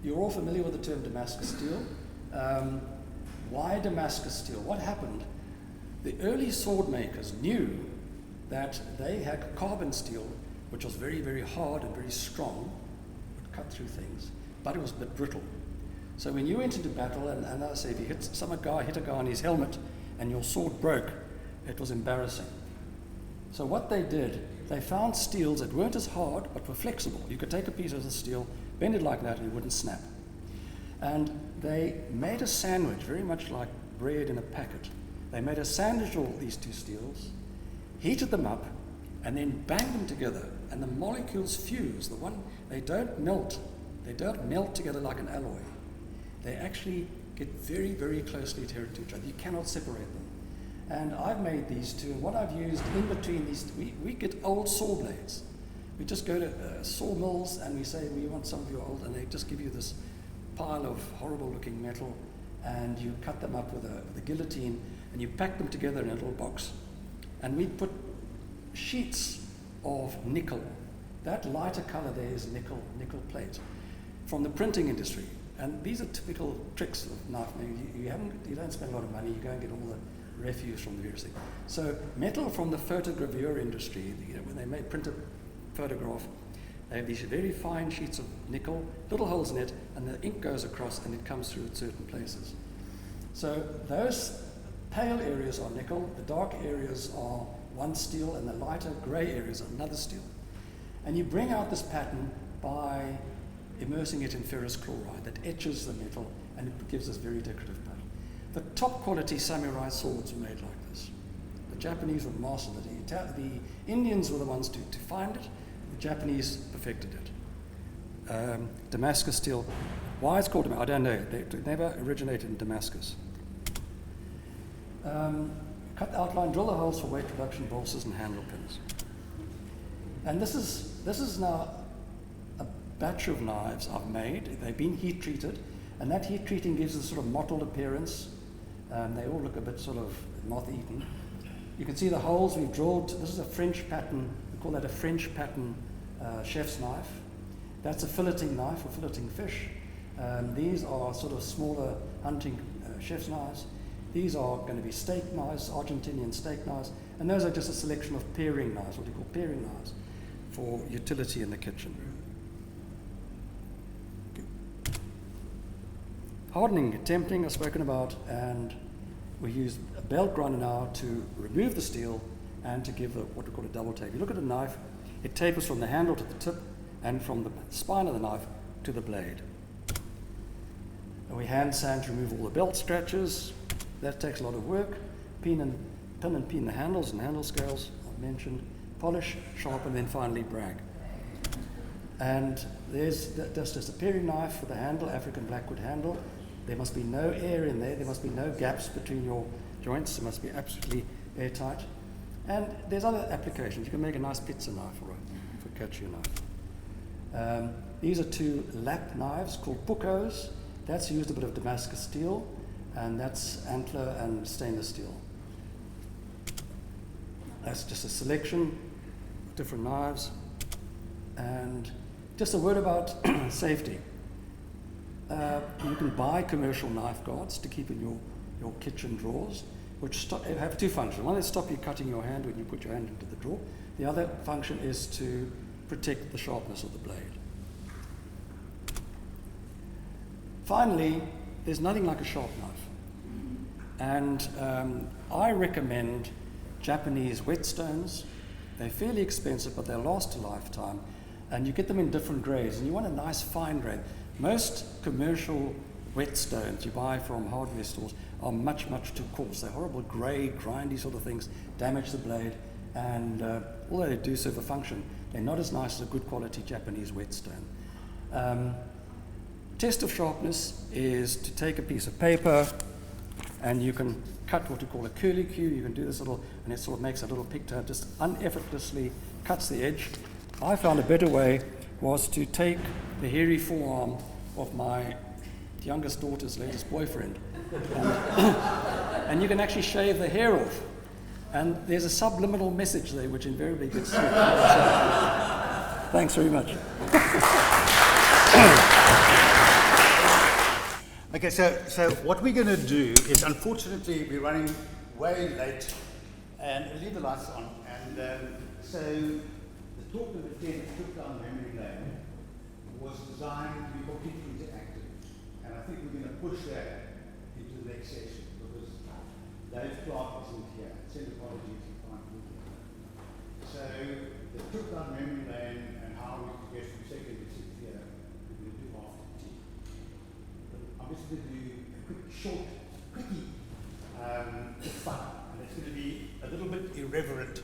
You're all familiar with the term Damascus steel. Why Damascus steel? What happened? The early sword makers knew that they had carbon steel, which was very, very hard and very strong, would cut through things, but it was a bit brittle. So when you went into battle, and I say if you hit a guy on his helmet and your sword broke, it was embarrassing. So what they did, they found steels that weren't as hard but were flexible. You could take a piece of the steel, bend it like that, and it wouldn't snap. And they made a sandwich, very much like bread in a packet. They made a sandwich of all these two steels, heated them up, and then banged them together, and the molecules fuse. They don't melt together like an alloy. They actually get very, very closely adherent to each other. You cannot separate them. And I've made these two, and what I've used in between these, we get old saw blades. We just go to sawmills and we say, we want some of your old, and they just give you this pile of horrible looking metal, and you cut them up with a guillotine, and you pack them together in a little box. And we put sheets of nickel. That lighter color there is nickel plate from the printing industry. And these are typical tricks of knife making. You don't spend a lot of money, you go and get all the refuse from the various things. So metal from the photogravure industry, when they print a photograph, they have these very fine sheets of nickel, little holes in it, and the ink goes across and it comes through at certain places. So those pale areas are nickel, the dark areas are one steel, and the lighter grey areas are another steel. And you bring out this pattern by immersing it in ferrous chloride that etches the metal, and it gives this very decorative pattern. The top quality samurai swords were made like this. The Japanese were masters of it. The Indians were the ones to find it. The Japanese perfected it. Damascus steel. Why it's called Damascus, I don't know. It never originated in Damascus. Cut the outline, drill the holes for weight reduction, bolsters and handle pins. And this is now a batch of knives I've made. They've been heat treated, and that heat treating gives a sort of mottled appearance. They all look a bit sort of moth-eaten. You can see the holes we've drilled. This is a French pattern. We call that a French pattern chef's knife. That's a filleting knife for filleting fish. These are sort of smaller hunting chef's knives. These are going to be steak knives, Argentinian steak knives, and those are just a selection of paring knives, what we call paring knives, for utility in the kitchen. Hardening, tempering, I've spoken about, and we use a belt grinder now to remove the steel and to give what we call a double take. If you look at a knife, It tapers from the handle to the tip and from the spine of the knife to the blade. And we hand sand to remove all the belt scratches. That takes a lot of work. Pin and pin the handles and handle scales, I've mentioned. Polish, sharpen, then finally brag. And that's just a paring knife for the handle, African blackwood handle. There must be no air in there. There must be no gaps between your joints. It must be absolutely airtight. And there's other applications. You can make a nice pizza knife or a focaccia knife. These are two lap knives called pukkos. That's used a bit of Damascus steel, and that's antler and stainless steel. That's just a selection of different knives. And just a word about safety. You can buy commercial knife guards to keep in your kitchen drawers, which have two functions. One is stop you cutting your hand when you put your hand into the drawer. The other function is to protect the sharpness of the blade. Finally, there's nothing like a sharp knife. And I recommend Japanese whetstones. They're fairly expensive, but they last a lifetime. And you get them in different grades, and you want a nice fine grade. Most commercial whetstones you buy from hardware stores are much, much too coarse. They're horrible grey, grindy sort of things, damage the blade, and although they do serve a function, they're not as nice as a good quality Japanese whetstone. Test of sharpness is to take a piece of paper, and you can cut what we call a curlicue. You can do this little, and it sort of makes a little picture, just uneffortlessly cuts the edge. I found a better way was to take the hairy forearm of my youngest daughter's latest boyfriend, and you can actually shave the hair off. And there's a subliminal message there which invariably gets through. So, thanks very much. Okay, so what we're going to do is, unfortunately, we're running way late, and we'll leave the lights on. And so the talk of the 10 took down memory lane was designed to be completely interactive, and I think we're going to push that into the next session because Dave Clark isn't here. Send apologies if you can't be here. So the took down memory lane and how we can get from second to sixth year, we're going to do after tea. I'm just going to do a quick, short, quickie. It's fun, and it's going to be a little bit irreverent.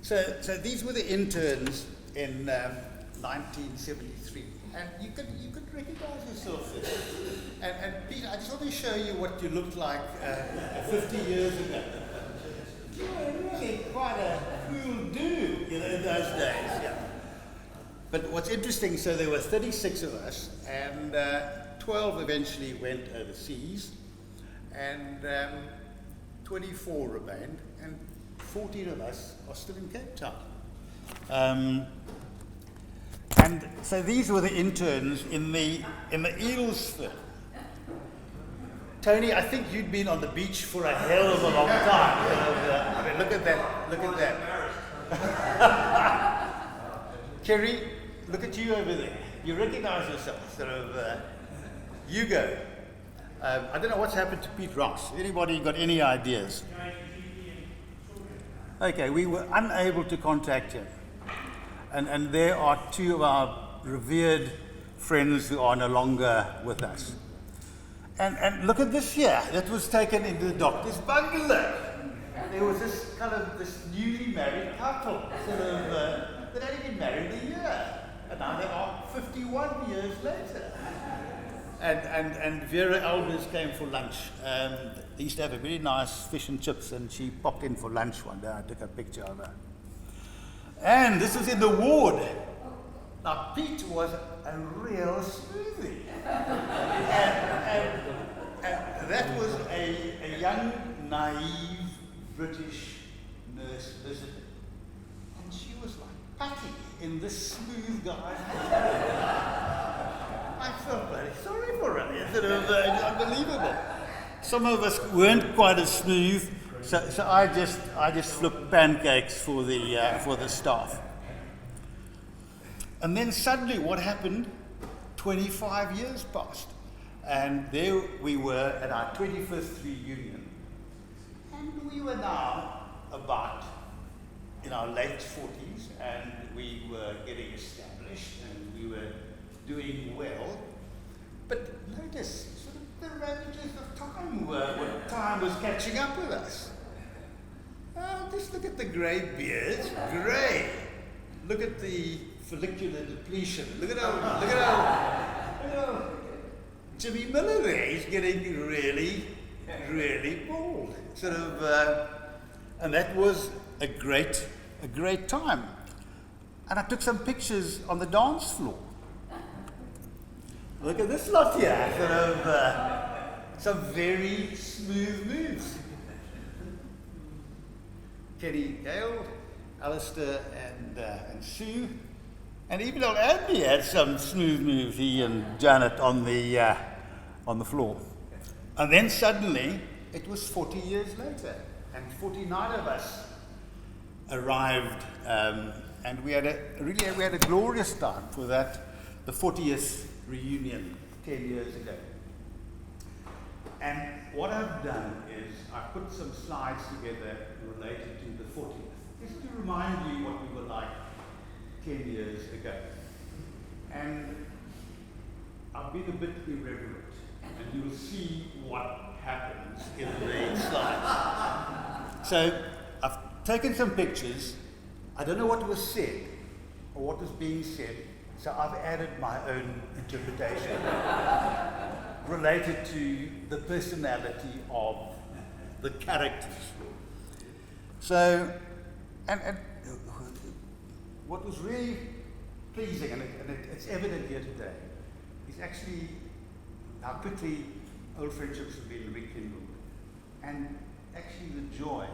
So these were the interns in 1973, and you could recognize yourself there. And Peter, I just want to show you what you looked like 50 years ago. You were really quite a cool dude, in those days. Yeah. But what's interesting, so there were 36 of us, and 12 eventually went overseas, and 24 remained, and 14 of us are still in Cape Town. And so these were the interns in the Eelsford. Tony, I think you'd been on the beach for a hell of a long time. I mean, look at that. Kerry, look at you over there. You recognize yourself, sort of. You go. I don't know what's happened to Pete Ross. Anybody got any ideas? Okay, we were unable to contact him. And there are two of our revered friends who are no longer with us. And look at this here. That was taken into the doctor's bungalow. There was this newly married couple, they hadn't been married a year. And now they are 51 years later. And Vera Elders came for lunch. They used to have a very nice fish and chips, and she popped in for lunch one day. I took a picture of her. And this was in the ward. Now, Pete was a real smoothie. and that was a young, naive British nurse visiting. And she was like Patty in this smooth guy. I felt very sorry for her. It's unbelievable. Some of us weren't quite as smooth, so I just flipped pancakes for the staff. And then suddenly, what happened? 25 years passed, and there we were at our 25th reunion, and we were now about in our late 40s, and we were getting established, and we were doing well. But notice, sort of the ravages of time time was catching up with us. Just look at the grey beards, grey. Look at the follicular depletion. Look at how Jimmy Miller there. He's getting really, really bald. Sort of, and that was a great time. And I took some pictures on the dance floor. Look at this lot here. Sort of, some very smooth moves. Kenny Gale, Alistair, and Sue, and even old Andy had some smooth moves. He and Janet on the floor, and then suddenly it was 40 years later, and 49 of us arrived, and we had a glorious time for that, the 40th reunion 10 years ago. And what I've done is I've put some slides together related to the 40th, just to remind you what we were like 10 years ago. And I've been a bit irreverent, and you will see what happens in the slides. So I've taken some pictures. I don't know what was said or what was being said, so I've added my own interpretation related to the personality of the characters. So, and what was really pleasing, and it's evident here today, is actually how quickly old friendships have been rekindled, and actually the joy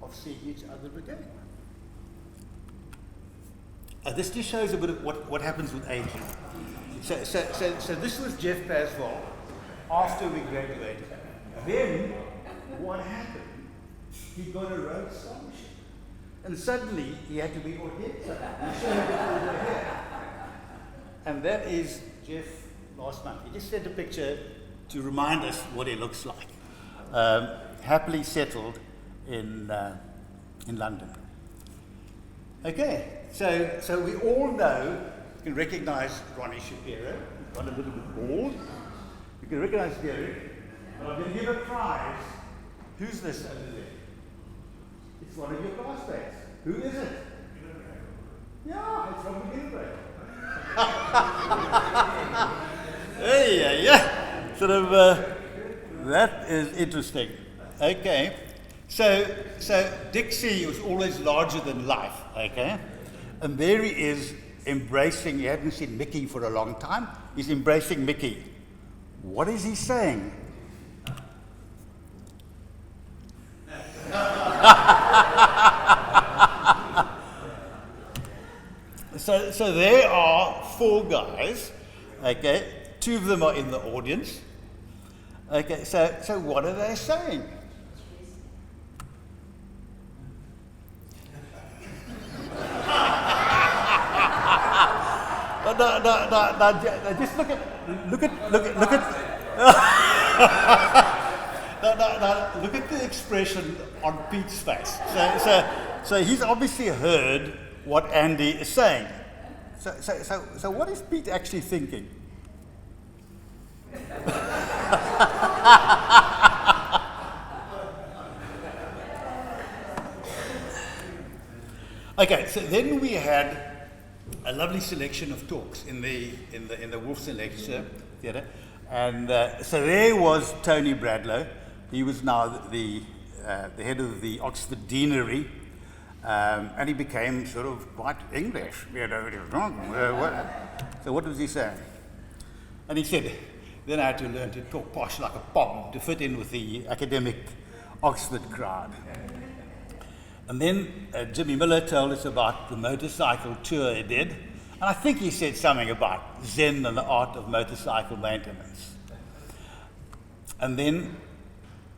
of seeing each other again. This just shows a bit of what happens with aging. So this was Jeff Pasval after we graduated. Then what happened? He got a road scholarship, and suddenly he had to be oriented. And that is Jeff last month. He just sent a picture to remind us what he looks like. Happily settled in London. Okay, so we all know, you can recognize Ronnie Shapiro, he's got a little bit bald. You can recognize Gary, but I'm going to give a prize. Who's this over there? It's one of your classmates. Who is it? Yeah, it's from the Gilbert. Yeah. Sort of, that is interesting. Okay. So Dixie was always larger than life, okay? And there he is embracing, he hadn't seen Mickey for a long time, he's embracing Mickey. What is he saying? So there are 4 guys, okay? 2 of them are in the audience. Okay, so what are they saying? No, just look at the expression on Pete's face. So he's obviously heard what Andy is saying. So what is Pete actually thinking? Okay, so then we had a lovely selection of talks in the Wolfson Lecture Theatre, and so there was Tony Bradlow. He was now the head of the Oxford Deanery, and he became sort of quite English. So what was he saying? And he said, then I had to learn to talk posh like a pom to fit in with the academic Oxford crowd. And then Jimmy Miller told us about the motorcycle tour he did. And I think he said something about Zen and the art of motorcycle maintenance. And then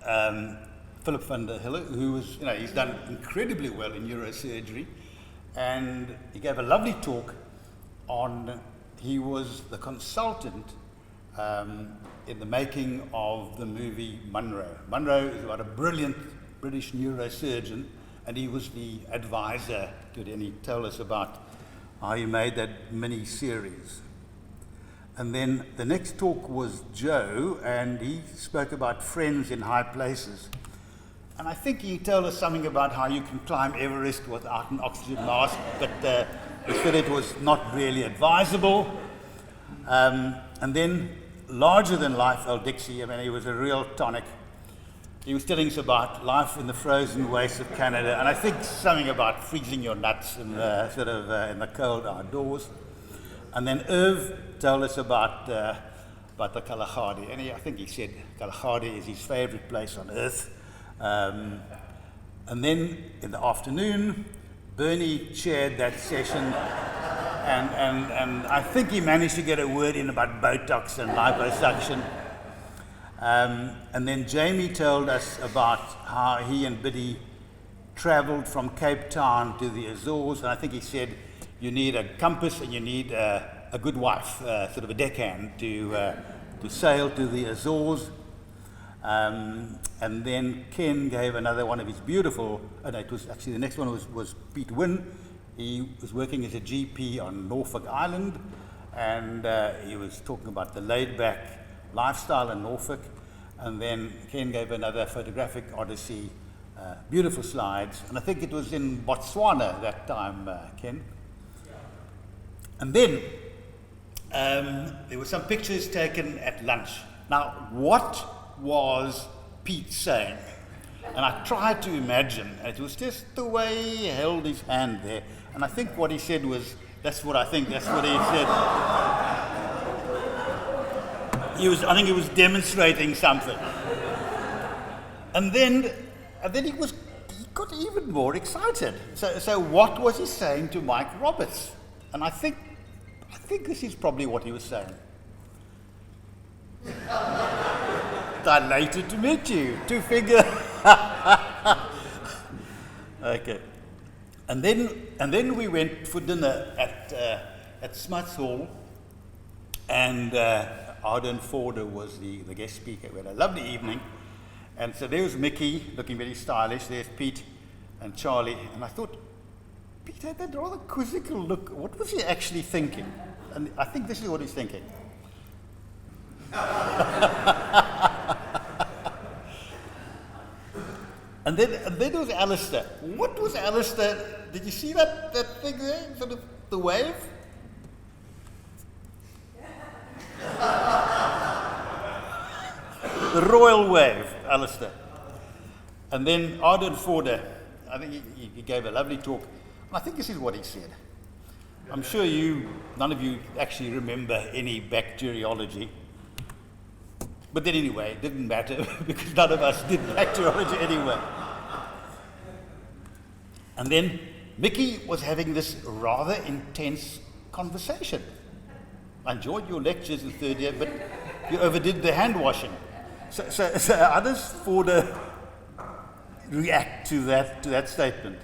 Philip van der Hille, who was, he's done incredibly well in neurosurgery. And he gave a lovely talk on, he was the consultant in the making of the movie Munro. Munro is about a brilliant British neurosurgeon and he was the advisor to it, and he told us about how he made that mini-series. And then the next talk was Joe, and he spoke about friends in high places. And I think he told us something about how you can climb Everest without an oxygen mask, but he said it was not really advisable. And then, larger than life, El Dixie, I mean, he was a real tonic. He was telling us about life in the frozen wastes of Canada, and I think something about freezing your nuts in the, in the cold outdoors. And then Irv told us about the Kalahari, and I think he said Kalahari is his favorite place on earth. And then in the afternoon, Bernie chaired that session, and I think he managed to get a word in about Botox and liposuction. And then Jamie told us about how he and Biddy traveled from Cape Town to the Azores, and I think he said you need a compass and you need a good wife, sort of a deckhand, to sail to the Azores. And then Ken gave another one of his beautiful, no, it was actually the next one was Pete Wynn. He was working as a GP on Norfolk Island, and he was talking about the laid-back lifestyle in Norfolk. And then Ken gave another photographic odyssey, beautiful slides, and I think it was in Botswana that time, Ken. And then there were some pictures taken at lunch. Now, what was Pete saying? And I tried to imagine, and it was just the way he held his hand there. And I think what he said was, that's what he said. I think he was demonstrating something. And then he got even more excited. So what was he saying to Mike Roberts? And I think this is probably what he was saying. Delighted to meet you, two-finger. Okay. And then we went for dinner at Smuts Hall, and Arden Forder was the guest speaker. We had a lovely evening. And so there was Mickey, looking very stylish. There's Pete and Charlie. And I thought, Pete had that rather quizzical look. What was he actually thinking? And I think this is what he's thinking. And then there was Alistair. What was Alistair? Did you see that thing there? Sort of the wave? The royal wave, Alistair. And then Arden Forder, I think he gave a lovely talk. And I think this is what he said. I'm sure none of you actually remember any bacteriology. But then anyway, it didn't matter because none of us did bacteriology anyway. And then Mickey was having this rather intense conversation. I enjoyed your lectures in third year, but you overdid the hand washing. So how does Forder react to that statement?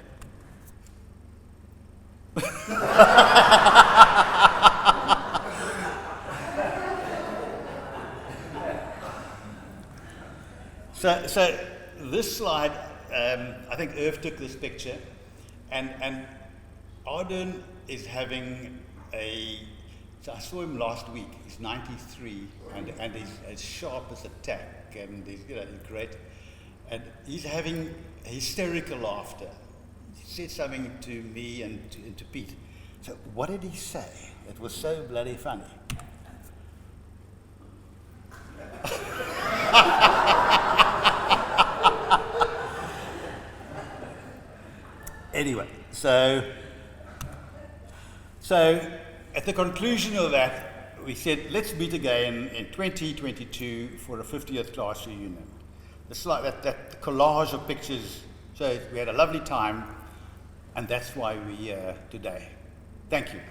So this slide, I think Irv took this picture, and Arden is having so I saw him last week. He's 93, and he's as sharp as a tack, and he's great. And he's having hysterical laughter. He said something to me and to Pete. So what did he say? It was so bloody funny. Anyway, so at the conclusion of that, we said, let's meet again in 2022 for a 50th class reunion. That collage of pictures shows we had a lovely time, and that's why we're here today. Thank you.